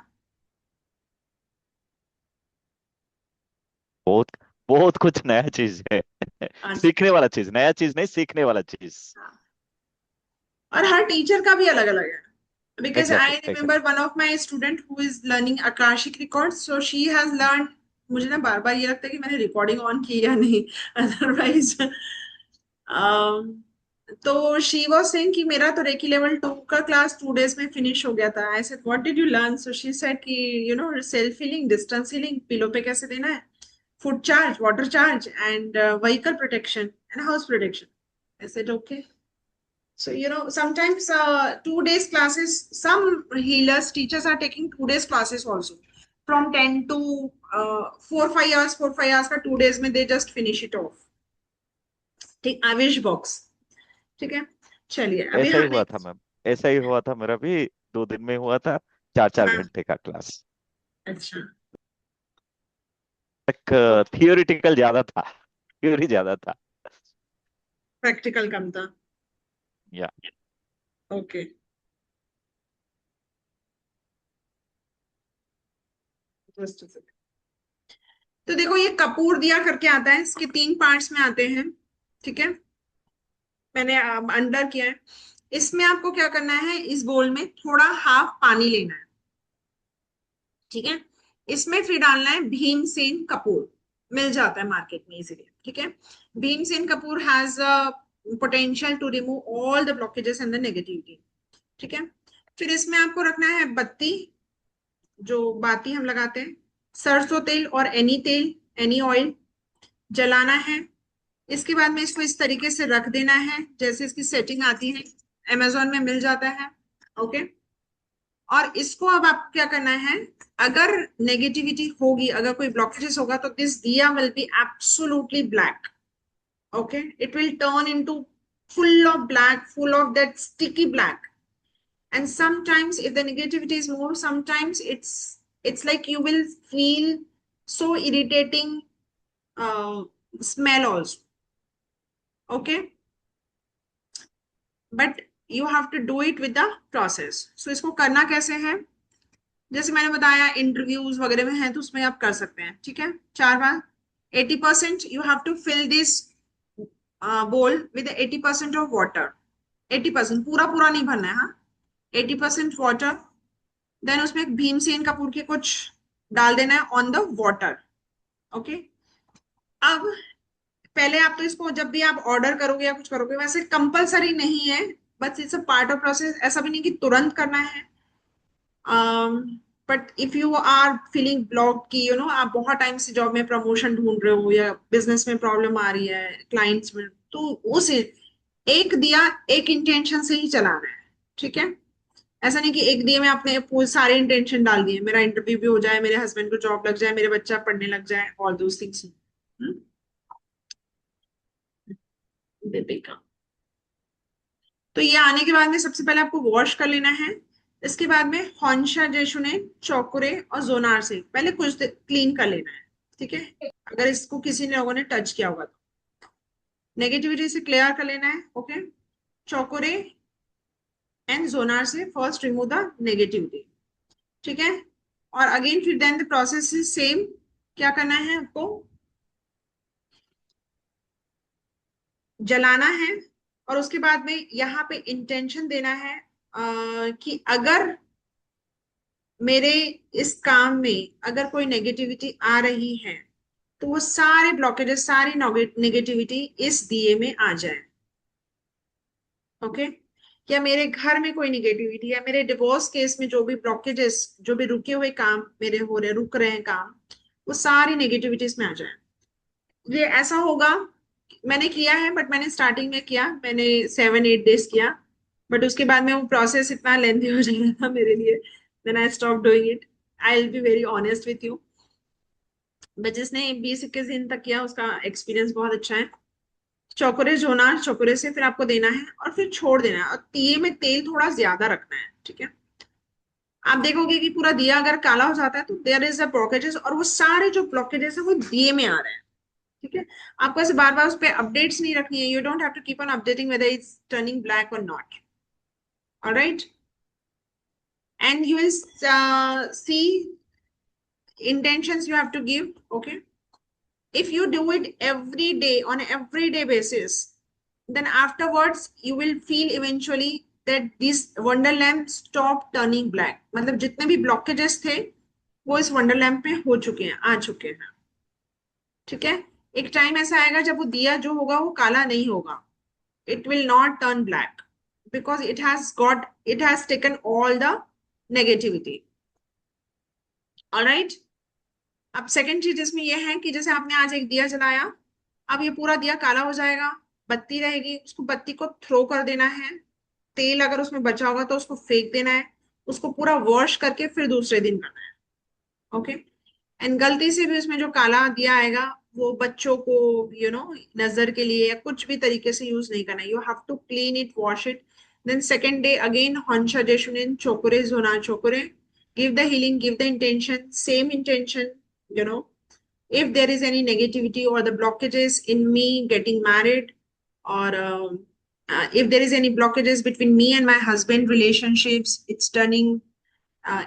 [SPEAKER 4] बहुत बहुत कुछ नया चीज है.
[SPEAKER 2] अच्छा.
[SPEAKER 4] सीखने वाला चीज, नया चीज नहीं, सीखने वाला चीज.
[SPEAKER 2] और हर टीचर का भी अलग अलग है, because I
[SPEAKER 4] exactly
[SPEAKER 2] remember
[SPEAKER 4] exactly.
[SPEAKER 2] one of my student who is learning Akashic records, so she has learned. मुझे ना बार बार ये लगता है कि मैंने रिकॉर्डिंग ऑन की या नहीं, अदरवाइज. तो शी वॉज सेइंग कि मेरा तो रेकी लेवल 2 का क्लास 2 days में फिनिश हो गया था. I said what did you learn? So she said कि self healing, distance healing, pillow पे कैसे देना है, food charge, water charge, and vehicle protection and house protection. I said okay. So, sometimes 2 days classes, some healers, teachers are taking 2 days classes also. From 10 to 4-5 hours, 4-5 hours का 2 days में they just finish it off. ठीक, आविश बॉक्स. ठीक है, चलिए अभी
[SPEAKER 4] ऐसा ही
[SPEAKER 2] हम
[SPEAKER 4] हुआ था मैम, ऐसा ही हुआ था मेरा भी, 2 दिन में हुआ था, 4-4
[SPEAKER 2] हाँ,
[SPEAKER 4] घंटे का क्लास.
[SPEAKER 2] अच्छा,
[SPEAKER 4] एक थियोरिटिकल ज्यादा था, थ्योरी ज्यादा था.
[SPEAKER 2] प्रैक्टिकल कम था.
[SPEAKER 4] या
[SPEAKER 2] ओके, जस्ट अ सेकंड. तो देखो ये कपूर दिया करके आता है, इसके 3 पार्ट्स में आते हैं. ठीक है, मैंने अंडर किया है. इसमें आपको क्या करना है, इस बोल में थोड़ा हाफ पानी लेना है. ठीक है, इसमें फिर डालना है भीमसेन कपूर. मिल जाता है मार्केट में इजीली. ठीक है, भीमसेन कपूर has potential to remove all the blockages and the negativity. ठीक है, फिर इसमें आपको रखना है बत्ती, जो बाती हम लगाते हैं, सरसों तेल और एनी तेल, एनी ऑयल जलाना है. इसके बाद में इसको इस तरीके से रख देना है जैसे इसकी सेटिंग आती है, अमेजोन में मिल जाता है. ओके, और इसको अब आप क्या करना है, अगर नेगेटिविटी होगी, अगर कोई ब्लॉकेजेस होगा, तो दिस दिया will be absolutely black. Okay, it will turn into full of black, full of that sticky black. And sometimes if the negativity is more, sometimes it's like you will feel so irritating smell also. Okay, but you have to do it with the process. So इसको करना कैसे है, जैसे मैंने बताया इंटरव्यूज वगैरह में है तो उसमें आप कर सकते हैं. ठीक है, 4 बार 80% you have to fill this bowl with 80% of water. 80% पूरा पूरा नहीं भरना है. हाँ, 80% वाटर. देन उसमें भीमसेन कपूर के कुछ डाल देना है ऑन द वाटर. ओके, अब पहले आप तो इसको जब भी आप ऑर्डर करोगे या कुछ करोगे, वैसे कंपलसरी नहीं है, बस it's a part of process. ऐसा भी नहीं कि तुरंत करना है। But if you are feeling block कि आप बहुत टाइम से जॉब में प्रमोशन ढूंढ रहे हो या बिजनेस में प्रॉब्लम आ रही है क्लाइंट्स में, तो उस एक दिया एक इंटेंशन से ही चलाना है, ठीक है। ऐसा नहीं कि एक दिए में आपने पूरे सारे इंटेंशन डाल दिए, मेरा इंटरव्यू भी हो जाए, मेरे हस्बैंड को जॉब लग जाए, मेरे बच्चा पढ़ने लग जाए, ऑल दोस थिंग्स। दीपिका, तो ये आने के बाद में सबसे पहले आपको वॉश कर लेना है। इसके बाद में हॉन्शा जेशुने चौकुरे और जोनार से पहले कुछ क्लीन कर लेना है, ठीक है। अगर इसको किसी ने लोगों ने टच किया होगा तो नेगेटिविटी से क्लियर कर लेना है, ओके। चौकुरे एंड जोनार से फर्स्ट रिमूव द नेगेटिविटी, ठीक है। और अगेन फिर then the process is same. क्या करना है आपको, जलाना है, और उसके बाद में यहाँ पे इंटेंशन देना है कि अगर मेरे इस काम में अगर कोई नेगेटिविटी आ रही है तो वो सारे ब्लॉकेजेस, सारी नेगेटिविटी इस दिए में आ जाए, ओके। या मेरे घर में कोई नेगेटिविटी, या मेरे डिवोर्स केस में जो भी ब्लॉकेजेस, जो भी रुके हुए काम मेरे हो रहे, रुक रहे हैं काम, वो सारी नेगेटिविटीज में आ जाए। ये ऐसा होगा, मैंने किया है, बट मैंने स्टार्टिंग में किया, मैंने 7-8 डेज किया, बट उसके बाद में वो प्रोसेस इतना लेंथी हो जा रहा था मेरे लिए, then I stop doing it. I will be very honest with you, but जिसने 20-21 दिन तक किया उसका एक्सपीरियंस बहुत अच्छा है। चौकुरे जोना, चौकुरे से फिर आपको देना है और फिर छोड़ देना है, और दिए में तेल थोड़ा ज्यादा रखना है, ठीक है। आप देखोगे कि पूरा दिया अगर काला हो जाता है तो देयर इज अ ब्लॉकेजेस, और वो सारे जो ब्लॉकेजेस है वो दिए में आ रहे हैं, ठीक है। आपको ऐसे बार बार उस पर अपडेट्स नहीं रखनी है, you don't have to keep on updating whether it's turning black और not, alright. And you will see intentions you have to give, okay. If you do it every day on an everyday basis, then afterwards you will feel eventually that this wonderlamp stop turning black, मतलब जितने भी blockages थे वो इस wonderlamp पे हो चुके हैं, आ चुके हैं, ठीक है। एक टाइम ऐसा आएगा जब वो दिया जो होगा वो काला नहीं होगा, it will not turn black because it has taken all the negativity, all right। अब सेकंड चीज इसमें यह है कि जैसे आपने आज एक दिया जलाया, अब ये पूरा दिया काला हो जाएगा, बत्ती रहेगी, उसको बत्ती को थ्रो कर देना है। तेल अगर उसमें बचा होगा तो उसको फेंक देना है, उसको पूरा वॉश करके फिर दूसरे दिन करना है, ओके। एंड गलती से भी उसमें जो काला दिया आएगा वो बच्चों को नजर के लिए या कुछ भी तरीके से यूज नहीं करना, you have to clean it, wash it. Then second day again हॉन्शा जेशुनिन चोकुरे जोना चोकुरे, give the healing, give the intention, same intention, you know if there is any negativity or the blockages in me getting married, or if there is any blockages between me and my husband relationships, it's turning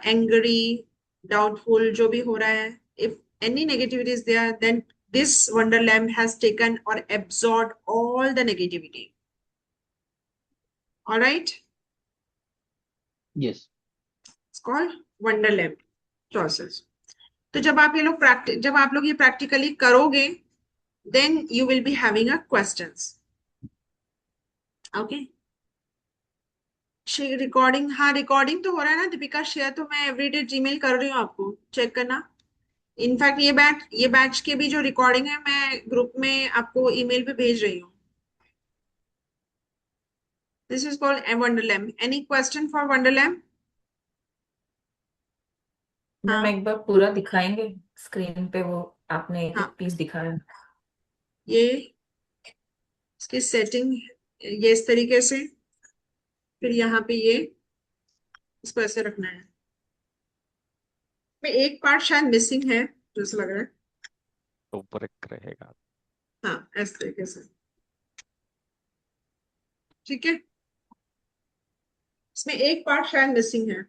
[SPEAKER 2] angry, doubtful, जो भी हो रहा है, if any negativity is there, then this wonder lamp has taken or absorbed all the negativity, all right।
[SPEAKER 1] Yes.
[SPEAKER 2] It's called wonder lamp process। तो जब आप ये प्रैक्टिकली करोगे, then you will be having a questions, okay. Recording, हाँ रिकॉर्डिंग तो हो रहा है ना दीपिका, शेयर तो मैं एवरीडे जीमेल कर रही हूँ, आपको चेक करना। इनफैक्ट ये बैच के भी जो रिकॉर्डिंग है मैं ग्रुप में आपको ईमेल पे भेज रही हूँ। This is called wonder lamp. Any question for wonder lamp?
[SPEAKER 5] Ma'am
[SPEAKER 2] हाँ
[SPEAKER 5] एक बार पूरा दिखाएंगे स्क्रीन पे, वो आपने एक
[SPEAKER 2] हाँ,
[SPEAKER 5] एक पीस दिखाया।
[SPEAKER 2] ये इसकी सेटिंग ये इस तरीके से, फिर यहाँ पे ये इसको ऐसे रखना है। में एक पार्ट शायद मिसिंग है जैसे लग रहा है,
[SPEAKER 4] ऊपर एक रहेगा।
[SPEAKER 2] हाँ इस तरीके से, ठीक है। इसमें एक पार्ट शायद मिसिंग है।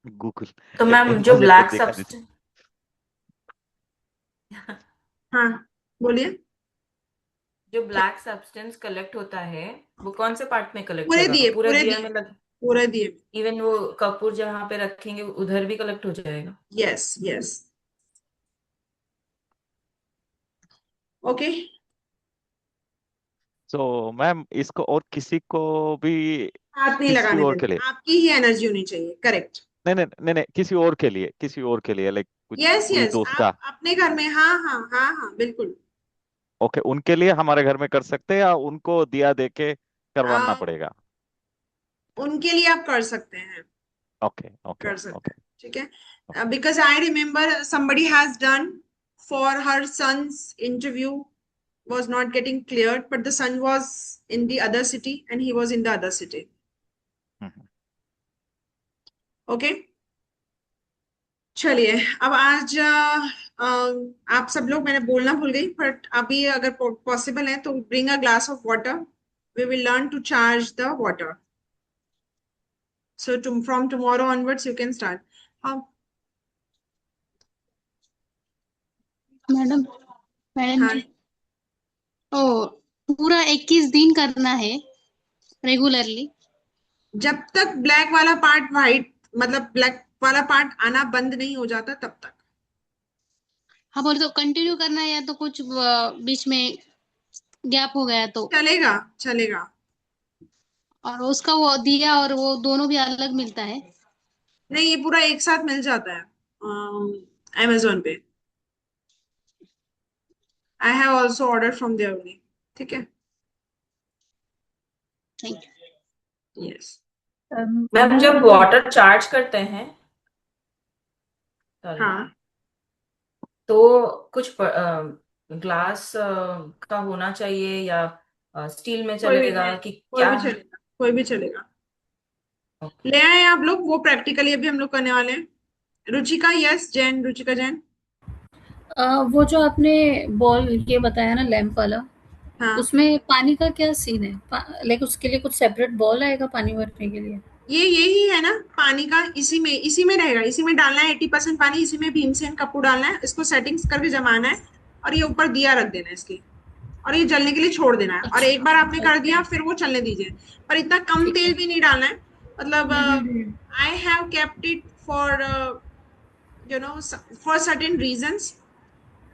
[SPEAKER 4] गूगल
[SPEAKER 5] तो मैम
[SPEAKER 4] एक
[SPEAKER 5] जो
[SPEAKER 4] बार जाके
[SPEAKER 5] ब्लैक
[SPEAKER 4] देखा
[SPEAKER 5] सब्सटेंस,
[SPEAKER 2] हाँ बोलिए।
[SPEAKER 5] जो
[SPEAKER 2] क्या?
[SPEAKER 5] ब्लैक सब्सटेंस कलेक्ट होता है वो कौन से पार्ट में कलेक्ट
[SPEAKER 2] पूरे
[SPEAKER 5] होगा?
[SPEAKER 2] दिए,
[SPEAKER 5] पूरे
[SPEAKER 2] पूरे
[SPEAKER 5] दिया
[SPEAKER 2] दिए,
[SPEAKER 5] में लग,
[SPEAKER 2] पूरे दिए।
[SPEAKER 5] इवन वो कपूर जहाँ पे रखेंगे उधर भी कलेक्ट हो जाएगा?
[SPEAKER 2] Yes yes. ओके,
[SPEAKER 4] तो मैम इसको और किसी को भी,
[SPEAKER 2] हाथ नहीं
[SPEAKER 4] किसी
[SPEAKER 2] लगाने
[SPEAKER 4] और के
[SPEAKER 2] देना,
[SPEAKER 4] लिए,
[SPEAKER 2] आपकी ही एनर्जी होनी चाहिए, करेक्ट।
[SPEAKER 4] नहीं नहीं नहीं नहीं, किसी और के लिए लाइक कुछ
[SPEAKER 2] यस
[SPEAKER 4] कोई
[SPEAKER 2] यस,
[SPEAKER 4] दोस्त
[SPEAKER 2] आप
[SPEAKER 4] का,
[SPEAKER 2] अपने घर में, हाँ हाँ हाँ हाँ बिल्कुल।
[SPEAKER 4] ओके, उनके लिए हमारे घर में कर सकते हैं या उनको दिया दे के करवाना
[SPEAKER 2] आ,
[SPEAKER 4] पड़ेगा?
[SPEAKER 2] उनके लिए आप कर सकते हैं,
[SPEAKER 4] ओके ओके
[SPEAKER 2] कर सकते
[SPEAKER 4] ओके
[SPEAKER 2] हैं, ठीक है। Because I remember somebody has done for her son's interview was not getting cleared, but the son was in the other city and he was in the other city. Okay, चलिए अब आज आप सब लोग, मैंने बोलना भूल गई, बट अभी अगर पॉसिबल है तो bring a glass of water, we will learn to charge the water, so from tomorrow onwards you can start. हाँ
[SPEAKER 7] मैडम, मैडम
[SPEAKER 2] हाँ,
[SPEAKER 7] जी, ओ पूरा 21 दिन करना है रेगुलरली?
[SPEAKER 2] जब तक ब्लैक वाला पार्ट वाइट, मतलब ब्लैक वाला पार्ट आना बंद नहीं हो जाता तब तक।
[SPEAKER 7] हाँ बोले तो कंटिन्यू करना है, या तो कुछ बीच में गैप हो गया तो?
[SPEAKER 2] चलेगा चलेगा।
[SPEAKER 7] और उसका वो दिया और वो दोनों भी अलग मिलता है?
[SPEAKER 2] नहीं, ये पूरा एक साथ मिल जाता है अमेजोन पे। I have also order from there only, ठीक है।
[SPEAKER 7] थैंक
[SPEAKER 2] यस,
[SPEAKER 5] मैम जब वाटर चार्ज करते हैं, sorry,
[SPEAKER 2] हाँ
[SPEAKER 5] तो कुछ ग्लास का होना चाहिए या स्टील में
[SPEAKER 2] कोई भी
[SPEAKER 5] चलेगा कि
[SPEAKER 2] कोई
[SPEAKER 5] क्या?
[SPEAKER 2] भी चलेगा, कोई भी चलेगा।
[SPEAKER 5] Okay.
[SPEAKER 2] ले आए आप लोग, वो प्रैक्टिकली अभी हम लोग करने वाले हैं। रुचिका, यस, जैन, रुचिका जैन।
[SPEAKER 7] वो जो आपने बॉल ये बताया ना, लैंप वाला,
[SPEAKER 2] हाँ,
[SPEAKER 7] उसमें पानी का क्या सीन है? लाइक उसके लिए कुछ सेपरेट बॉल आएगा पानी भरने के लिए?
[SPEAKER 2] ये यही है ना पानी का, इसी में रहेगा, इसी में डालना है 80% पानी, इसी में भीमसेन कपूर डालना है, इसको सेटिंग्स करके जमाना है, और ये ऊपर दिया रख देना है इसके, और ये जलने के लिए छोड़ देना है, और
[SPEAKER 7] अच्छा,
[SPEAKER 2] एक बार आपने कर
[SPEAKER 7] ओके,
[SPEAKER 2] दिया फिर वो चलने दीजिए। पर इतना कम
[SPEAKER 7] ठीक
[SPEAKER 2] तेल
[SPEAKER 7] है।
[SPEAKER 2] भी नहीं डालना है, मतलब
[SPEAKER 7] hmm.
[SPEAKER 2] I have kept it for for certain reasons,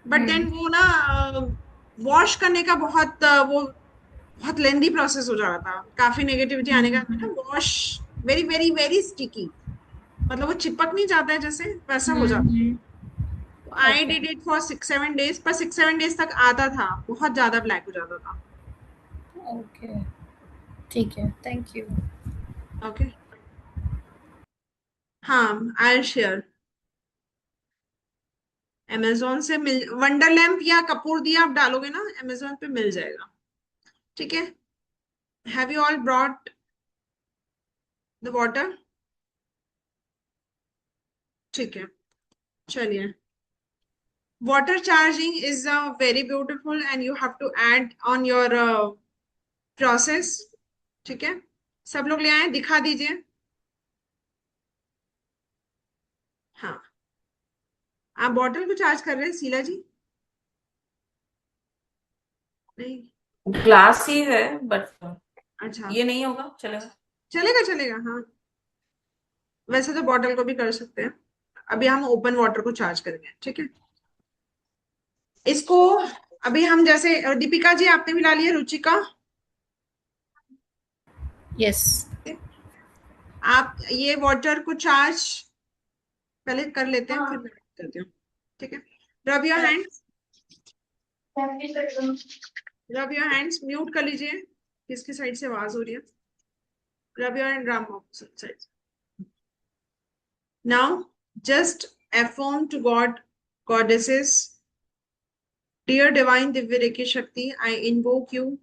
[SPEAKER 2] but then वो ना वॉश करने का वो बहुत लेंदी प्रोसेस हो जा रहा था, काफी नेगेटिविटी आने का ना, wash very very very sticky, मतलब वो चिपक नहीं जाता है जैसे, वैसा हो जाता है। तो I
[SPEAKER 7] okay,
[SPEAKER 2] did it for 6-7 days, पर 6-7 डेज तक आता था, बहुत ज्यादा ब्लैक हो जाता था।
[SPEAKER 7] ओके, ठीक है, थैंक यू।
[SPEAKER 2] ओके, हाँ आई शेयर। अमेजोन से मिल, वंडर लैम्प या कपूर दिया आप डालोगे ना अमेजोन पे मिल जाएगा, ठीक है। Have you all brought the water? ठीक है, चलिए। Water charging is very beautiful and you have to add on your process, ठीक है। सब लोग ले आए, दिखा दीजिए। हाँ, आप बॉटल को चार्ज कर रहे हैं शीला जी? नहीं,
[SPEAKER 5] ग्लास ही है, बट
[SPEAKER 2] अच्छा,
[SPEAKER 5] ये नहीं होगा, चलेगा?
[SPEAKER 2] चलेगा चलेगा, हाँ। वैसे तो बॉटल को भी कर सकते हैं, अभी हम ओपन वाटर को चार्ज करेंगे, ठीक है। इसको अभी हम जैसे दीपिका जी आपने भी ला लिया, रुचिका
[SPEAKER 7] यस।
[SPEAKER 2] आप ये वाटर को चार्ज पहले कर लेते हैं, फिर मैं करती हूँ, ठीक है। Rub your hands, rub your hands, mute कर लीजिए, किसकी साइड से आवाज हो रही है। Rub your hand, Ram side. Now just affirm to God, goddesses, dear divine Divya Rekhi Shakti, I invoke you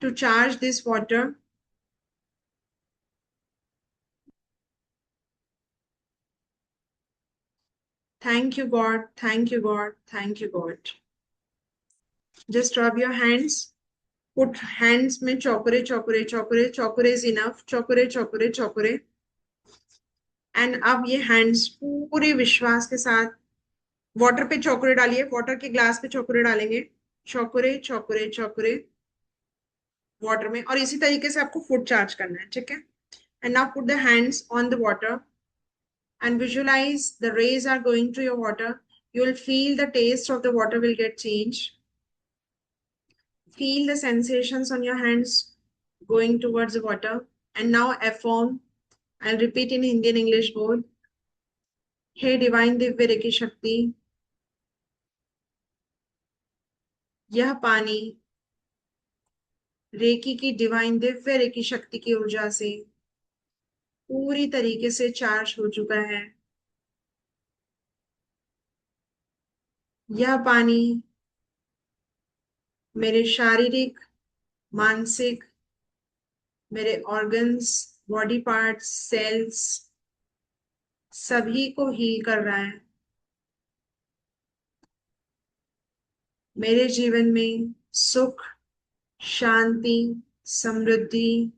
[SPEAKER 2] to charge this water. Thank you, God. Thank you, God. Thank you, God. Just rub your hands. Put hands में चौकरे चौकरे चौकरे, चौकरे is enough. चौकरे चौकरे चौकरे. And अब ये hands पूरे विश्वास के साथ वाटर पे चौकरे डालिए, वाटर के ग्लास पे चौकरे डालेंगे, चौकरे चौकरे चौकरे वाटर में, और इसी तरीके से आपको फुट चार्ज करना है, ठीक है। And now put the hands on the water and visualize the rays are going to your water. You will feel the taste of the water will get changed. feel the sensations on your hands going towards the water. And now affirm. I'll repeat in Hindi and English both. हे डिवाइन दिव्य रेकी शक्ति, यह पानी रेकी की डिवाइन दिव्य रेकी शक्ति की ऊर्जा से पूरी तरीके से चार्ज हो चुका है। यह पानी मेरे शारीरिक, मानसिक, मेरे ऑर्गन्स, बॉडी पार्ट्स, सेल्स सभी को हील कर रहा है। मेरे जीवन में सुख, शांति, समृद्धि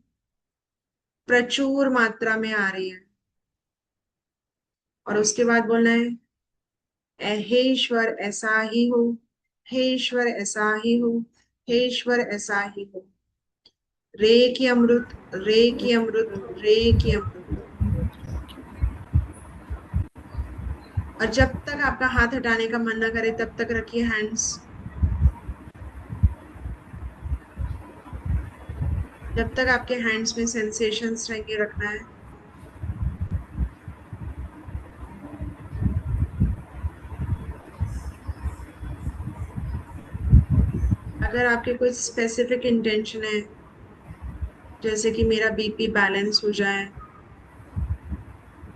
[SPEAKER 2] प्रचुर मात्रा में आ रही है। और उसके बाद बोलना है, हे ईश्वर ऐसा ही हो, हे ईश्वर ऐसा ही हो, हे ईश्वर ऐसा ही हो। रे की अमृत, रे की अमृत, रे की अमृत। और जब तक आपका हाथ हटाने का मन ना करे तब तक रखिए हैंड्स। जब तक आपके हैंड्स में सेंसेशंस रहेंगे रखना है। अगर आपके कोई स्पेसिफिक इंटेंशन है, जैसे कि मेरा बीपी बैलेंस हो जाए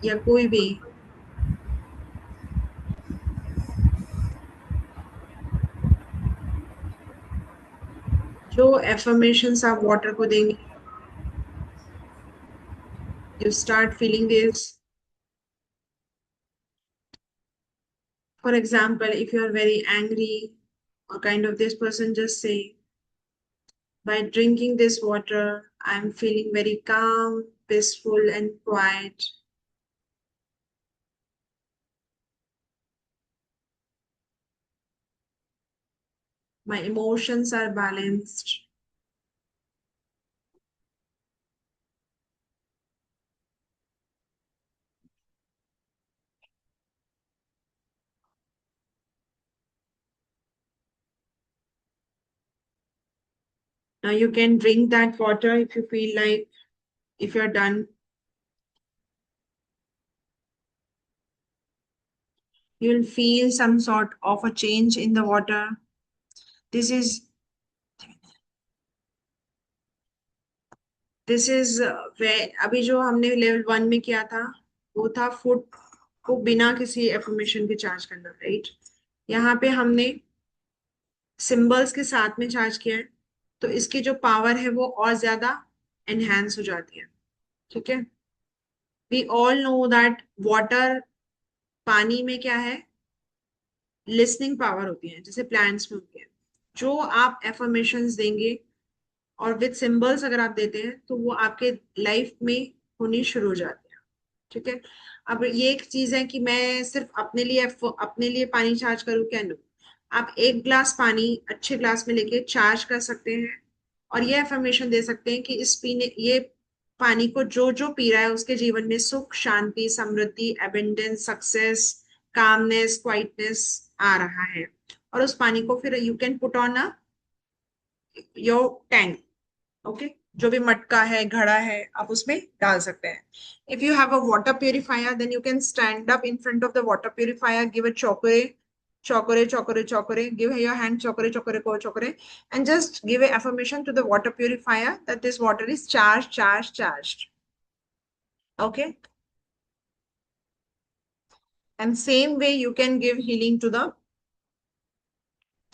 [SPEAKER 2] या कोई भी, जो एफर्मेशंस आप वाटर को देंगे, you start feeling this. For example, if you are very angry or kind of this person, just say, by drinking this water, I'm feeling very calm, peaceful and quiet. My emotions are balanced. Now you can drink that water if you feel like, if you're done. You'll feel some sort of a change in the water. This is where अभी जो हमने लेवल 1 में किया था वो था फूड को बिना किसी एफर्मेशन के चार्ज करना, राइट? यहाँ पे हमने सिंबल्स के साथ में चार्ज किया है, तो इसकी जो पावर है वो और ज्यादा एनहांस हो जाती है। ठीक है, we all know that water, पानी में क्या है, लिसनिंग पावर होती है, जैसे प्लांट्स में होती है। जो आप एफर्मेशंस देंगे और विद सिंबल्स अगर आप देते हैं तो वो आपके लाइफ में होनी शुरू हो जाती है। ठीक है, अब ये एक चीज है कि मैं सिर्फ अपने लिए पानी चार्ज करूँ, क्या? नो, आप एक ग्लास पानी अच्छे ग्लास में लेके चार्ज कर सकते हैं और ये एफर्मेशन दे सकते हैं कि ये पानी को जो जो पी रहा है उसके जीवन में सुख, शांति, समृद्धि, एबेंडेंस, सक्सेस, कामनेस, क्वाइटनेस आ रहा है। और उस पानी को फिर you can put on your tank, okay, जो भी मटका है, घड़ा है, आप उसमें डाल सकते हैं। If you have a water purifier then you can stand up in front of the water purifier, give a chokore, chokore, chokore, chokore, give your hand chokore, chokore, ko chokore, and just give an affirmation to the water purifier that this water is charged, charged, charged. Okay, and same way you can give healing to the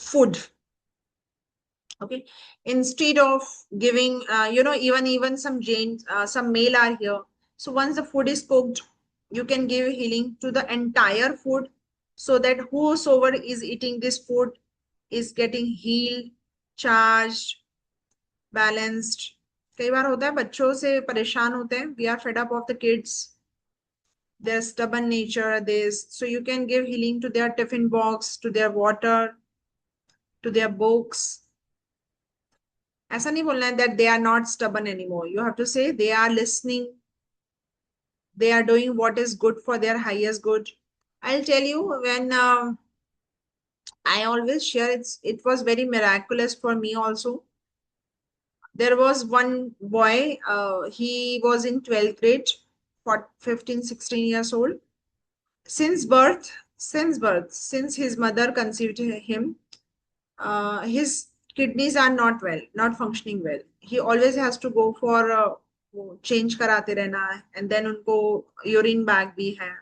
[SPEAKER 2] food. Okay, instead of giving even some male are here, so once the food is cooked you can give healing to the entire food so that whosoever is eating this food is getting healed, charged, balanced. कई बार होता है बच्चों से परेशान होते हैं, we are fed up of the kids, their stubborn nature, this, so you can give healing to their tiffin box, to their water, to their books. ऐसा नहीं बोलना है that they are not stubborn anymore. You have to say they are listening, they are doing what is good for their highest good. I'll tell you, when I always share it was very miraculous for me also. There was one boy, he was in 12th grade, for 15, 16 years old. Since birth, since his mother conceived him, his kidneys are not well, not functioning well. He always has to go for change कराते रहना है, and then उनको urine bag भी है,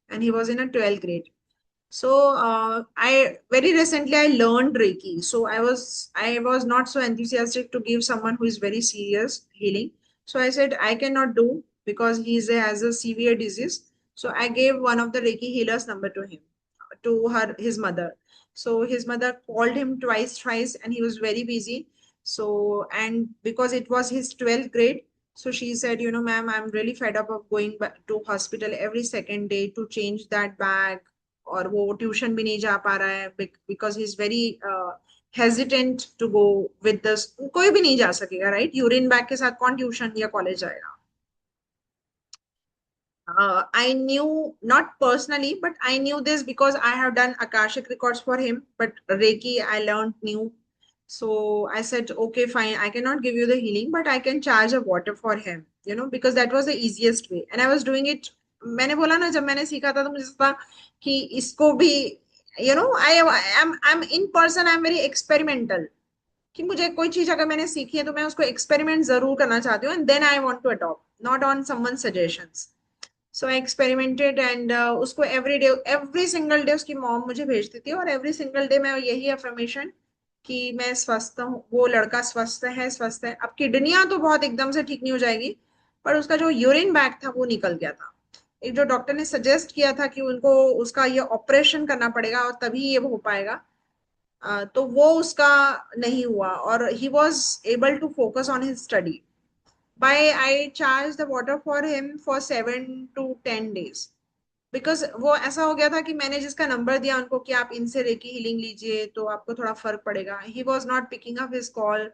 [SPEAKER 2] and he was in a 12th grade. So I very recently I learned Reiki. So I was not so enthusiastic to give someone who is very serious healing. So I said I cannot do because has a severe disease. So I gave one of the Reiki healers number to him, to his mother. So his mother called him twice, thrice, and he was very busy. So, and because it was his 12th grade, so she said, ma'am, I'm really fed up of going back to hospital every second day to change that bag, और वो ट्यूशन भी नहीं जा पा रहा है because he is very hesitant to go with this. कोई भी नहीं जा सकेगा, राइट? यूरिन बैग के साथ कौन ट्यूशन या कॉलेज जाएगा? I knew, not personally, but I knew this because I have done Akashic records for him, but Reiki I learned new. So I said, okay, fine, I cannot give you the healing, but I can charge a water for him, because that was the easiest way. And I was doing it. मैंने बोला ना, जब मैंने सीखा था तो मुझे था कि इसको भी, I'm in person, I'm very experimental. कि मुझे कोई चीज अगर मैंने सीखी है तो मैं उसको एक्सपेरिमेंट जरूर करना चाहती हूँ, and then I want to adopt, not on someone suggestions. So I experimented and उसको every day, every single day उसकी मॉम मुझे भेजती थी, और एवरी सिंगल डे मैं यही अफर्मेशन कि मैं स्वस्थ हूँ, वो लड़का स्वस्थ है, स्वस्थ है. अब किडनियां तो बहुत एकदम से ठीक नहीं हो जाएगी, पर उसका जो यूरिन बैग था वो निकल गया था. एक जो डॉक्टर ने सजेस्ट किया था कि उनको उसका ये ऑपरेशन करना पड़ेगा और तभी ये हो पाएगा, तो वो उसका नहीं हुआ, और he was able to focus on his study. by I charged the water for him for 7 to 10 days. Because वो ऐसा हो गया था कि मैंने जिसका नंबर दिया उनको कि आप इनसे रेकी हीलिंग लीजिए तो आपको थोड़ा फर्क पड़ेगा, he was not picking up his call.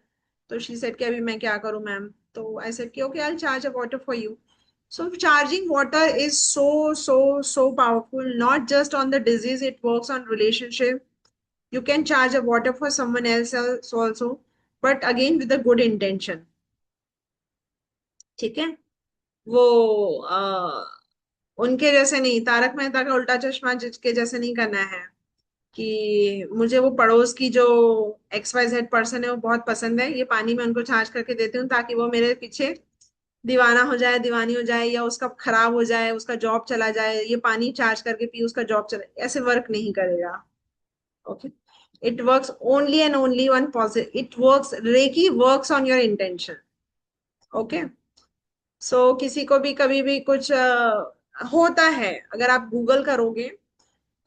[SPEAKER 2] तो शी सेड कि अभी मैं क्या करूं मैम? तो आई सेड कि okay, I will charge a water for you. So charging water is so powerful, not just on the disease, it works on relationship. You can charge a water for someone else also, but again with a good intention. ठीक है? वो उनके जैसे नहीं, तारक मेहता का उल्टा चश्मा जिसके जैसे नहीं करना है कि मुझे वो पड़ोस की जो XYZ पर्सन है वो बहुत पसंद है, ये पानी में उनको छाछ करके देती हूँ ताकि वो मेरे पीछे दीवाना हो जाए, दीवानी हो जाए, या उसका खराब हो जाए, उसका जॉब चला जाए, ये पानी चार्ज करके पी उसका जॉब चला, ऐसे वर्क नहीं करेगा. Okay, it works only and only on positive. It works, reiki works on your intention. Okay, so किसी को भी कभी भी कुछ होता है, अगर आप गूगल करोगे,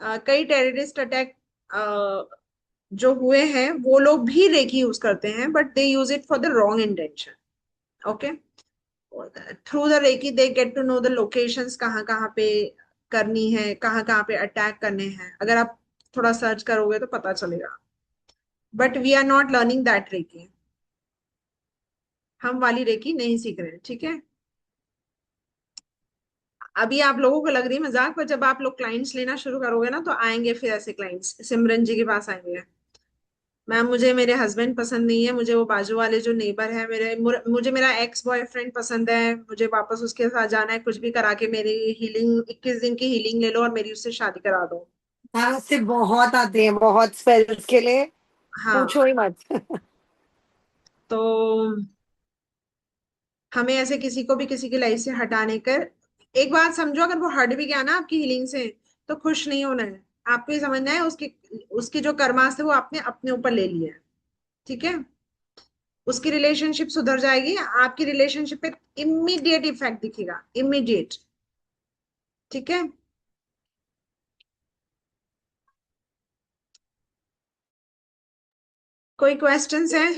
[SPEAKER 2] कई टेररिस्ट अटैक जो हुए हैं वो लोग भी रेकी यूज करते हैं, but they use it for the wrong intention. Okay, through the reiki they get to know the locations, कहाँ कहाँ पे करनी है, कहाँ कहाँ पे अटैक करने हैं. अगर आप थोड़ा सर्च करोगे तो पता चलेगा. But we are not learning that reiki. हम वाली रेकी नहीं सीख रहे हैं, ठीक है? अभी आप लोगों को लग रही है मजाक, पर जब आप लोग क्लाइंट्स लेना शुरू करोगे ना तो आएंगे फिर ऐसे क्लाइंट्स सिमरन जी के पास आएंगे, मैम मुझे मेरे हस्बैंड पसंद नहीं है, मुझे वो बाजू वाले जो नेबर है मुझे मेरा एक्स बॉयफ्रेंड पसंद है, मुझे वापस उसके साथ जाना है, कुछ भी करा के मेरी हीलिंग 21 दिन की हीलिंग ले लो और मेरी उससे शादी करा दो.
[SPEAKER 6] से बहुत आते हैं, बहुत स्पेल्स के लिए,
[SPEAKER 2] हाँ,
[SPEAKER 6] पूछो ही मत.
[SPEAKER 2] तो हमें ऐसे किसी को भी किसी की लाइफ से हटाने कर, एक बात समझो, अगर वो हट भी गया ना आपकी हीलिंग से तो खुश नहीं होना है. आपको ये समझना है उसकी उसकी जो कर्मास थे वो आपने अपने ऊपर ले लिया है, ठीक है? उसकी रिलेशनशिप सुधर जाएगी, आपकी रिलेशनशिप पे इमीडिएट इफेक्ट दिखेगा, इमीडिएट. ठीक है? कोई क्वेश्चंस है?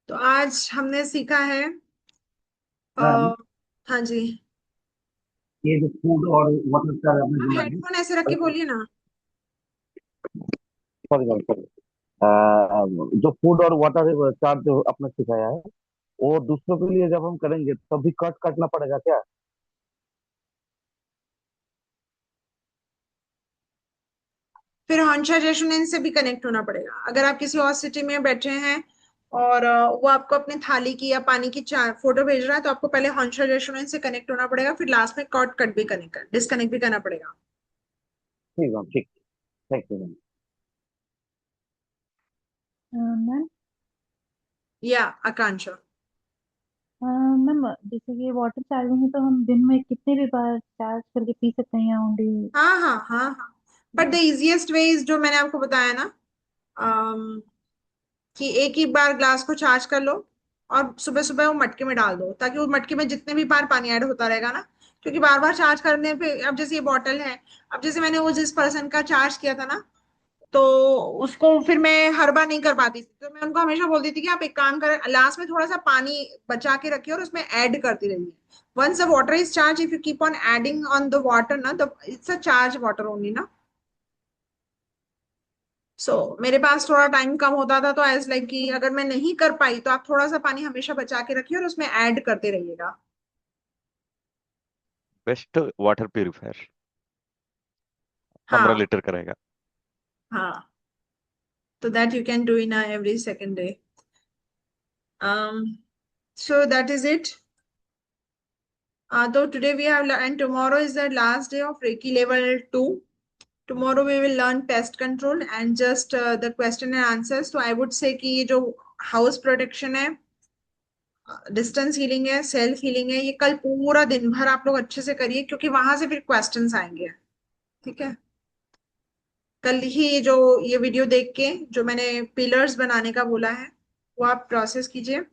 [SPEAKER 2] तो आज हमने सीखा है
[SPEAKER 8] मैम,
[SPEAKER 2] हाँ जी,
[SPEAKER 8] ये जो फूड और वाटर का आपने
[SPEAKER 2] आप
[SPEAKER 8] बोला है,
[SPEAKER 2] हेडफोन ऐसे रख के बोलिए ना.
[SPEAKER 8] Sorry ma'am, sorry. जो फूड और वाटर चार्ज जो आपने सिखाया है, वो दूसरों के लिए जब हम करेंगे तब भी कट काटना पड़ेगा क्या?
[SPEAKER 2] फिर हॉन्शा रेस्टोरेंट से भी कनेक्ट होना पड़ेगा। अगर आप किसी और सिटी में बैठे हैं और वो आपको अपने थाली की या पानी की फोटो भेज रहा है, तो आपको पहले हॉन्शा रेस्टोरेंट से कनेक्ट होना पड़ेगा, फिर लास्ट में कॉर्ड कट भी डिस्कनेक्ट भी करना पड़ेगा।
[SPEAKER 8] ठीक है, ठीक। Thank you ma'am.
[SPEAKER 3] मैम
[SPEAKER 2] या आकांक्षा।
[SPEAKER 3] मैम जैसे कि वाटर चार्जिंग है तो हम दिन में कितने भी बार चार्ज करके पी सकते हैं या ओनली?
[SPEAKER 2] हाँ हाँ हाँ हाँ, but the easiest way is जो मैंने आपको बताया ना, अम, कि एक ही बार ग्लास को चार्ज कर लो और सुबह सुबह वो मटके में डाल दो, ताकि वो मटके में जितने भी बार पानी ऐड होता रहेगा ना, क्योंकि बार बार चार्ज करने पे, अब जैसे ये बॉटल है, अब जैसे मैंने वो जिस पर्सन का चार्ज किया था ना, तो उसको फिर मैं हर बार नहीं कर पाती थी, तो मैं उनको हमेशा बोलती थी कि आप एक काम करें, लास्ट में थोड़ा सा पानी बचा के रखिए और उसमें ऐड करती रहिए। Once the water is charge, if you keep on adding on the water ना, the it's a charge water only ना। मेरे पास थोड़ा टाइम कम होता था, तो एज लाइक कि अगर मैं नहीं कर पाई तो आप थोड़ा सा पानी हमेशा बचा के रखिए और उसमें ऐड करते रहिएगा।
[SPEAKER 4] बेस्ट वाटर प्यूरिफायर 15
[SPEAKER 2] हाँ
[SPEAKER 4] लीटर करेगा।
[SPEAKER 2] हाँ, तो that you can do in every second day. So that is it. So today we have, and tomorrow is the last day of Reiki level 2. Tomorrow we will learn pest control and just the question and answers. So I would say कि ये जो house protection है, डिस्टेंस हीलिंग है, सेल्फ हीलिंग है, ये कल पूरा दिन भर आप लोग अच्छे से करिए, क्योंकि वहां से फिर क्वेश्चंस आएंगे। ठीक है, कल ही जो ये वीडियो देख के जो मैंने पिलर्स बनाने का बोला है, वो आप प्रोसेस कीजिए,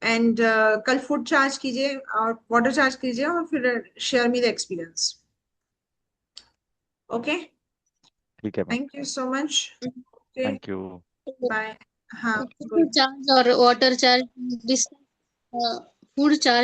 [SPEAKER 2] एंड कल फूड चार्ज कीजिए और वाटर चार्ज कीजिए, और फिर share me the experience. Okay,
[SPEAKER 4] ठीक है ma'am.
[SPEAKER 2] Thank you so much. Okay,
[SPEAKER 4] thank you.
[SPEAKER 2] Bye. हाँ
[SPEAKER 7] फूड चार्ज और वाटर चार्ज, फूड चार्ज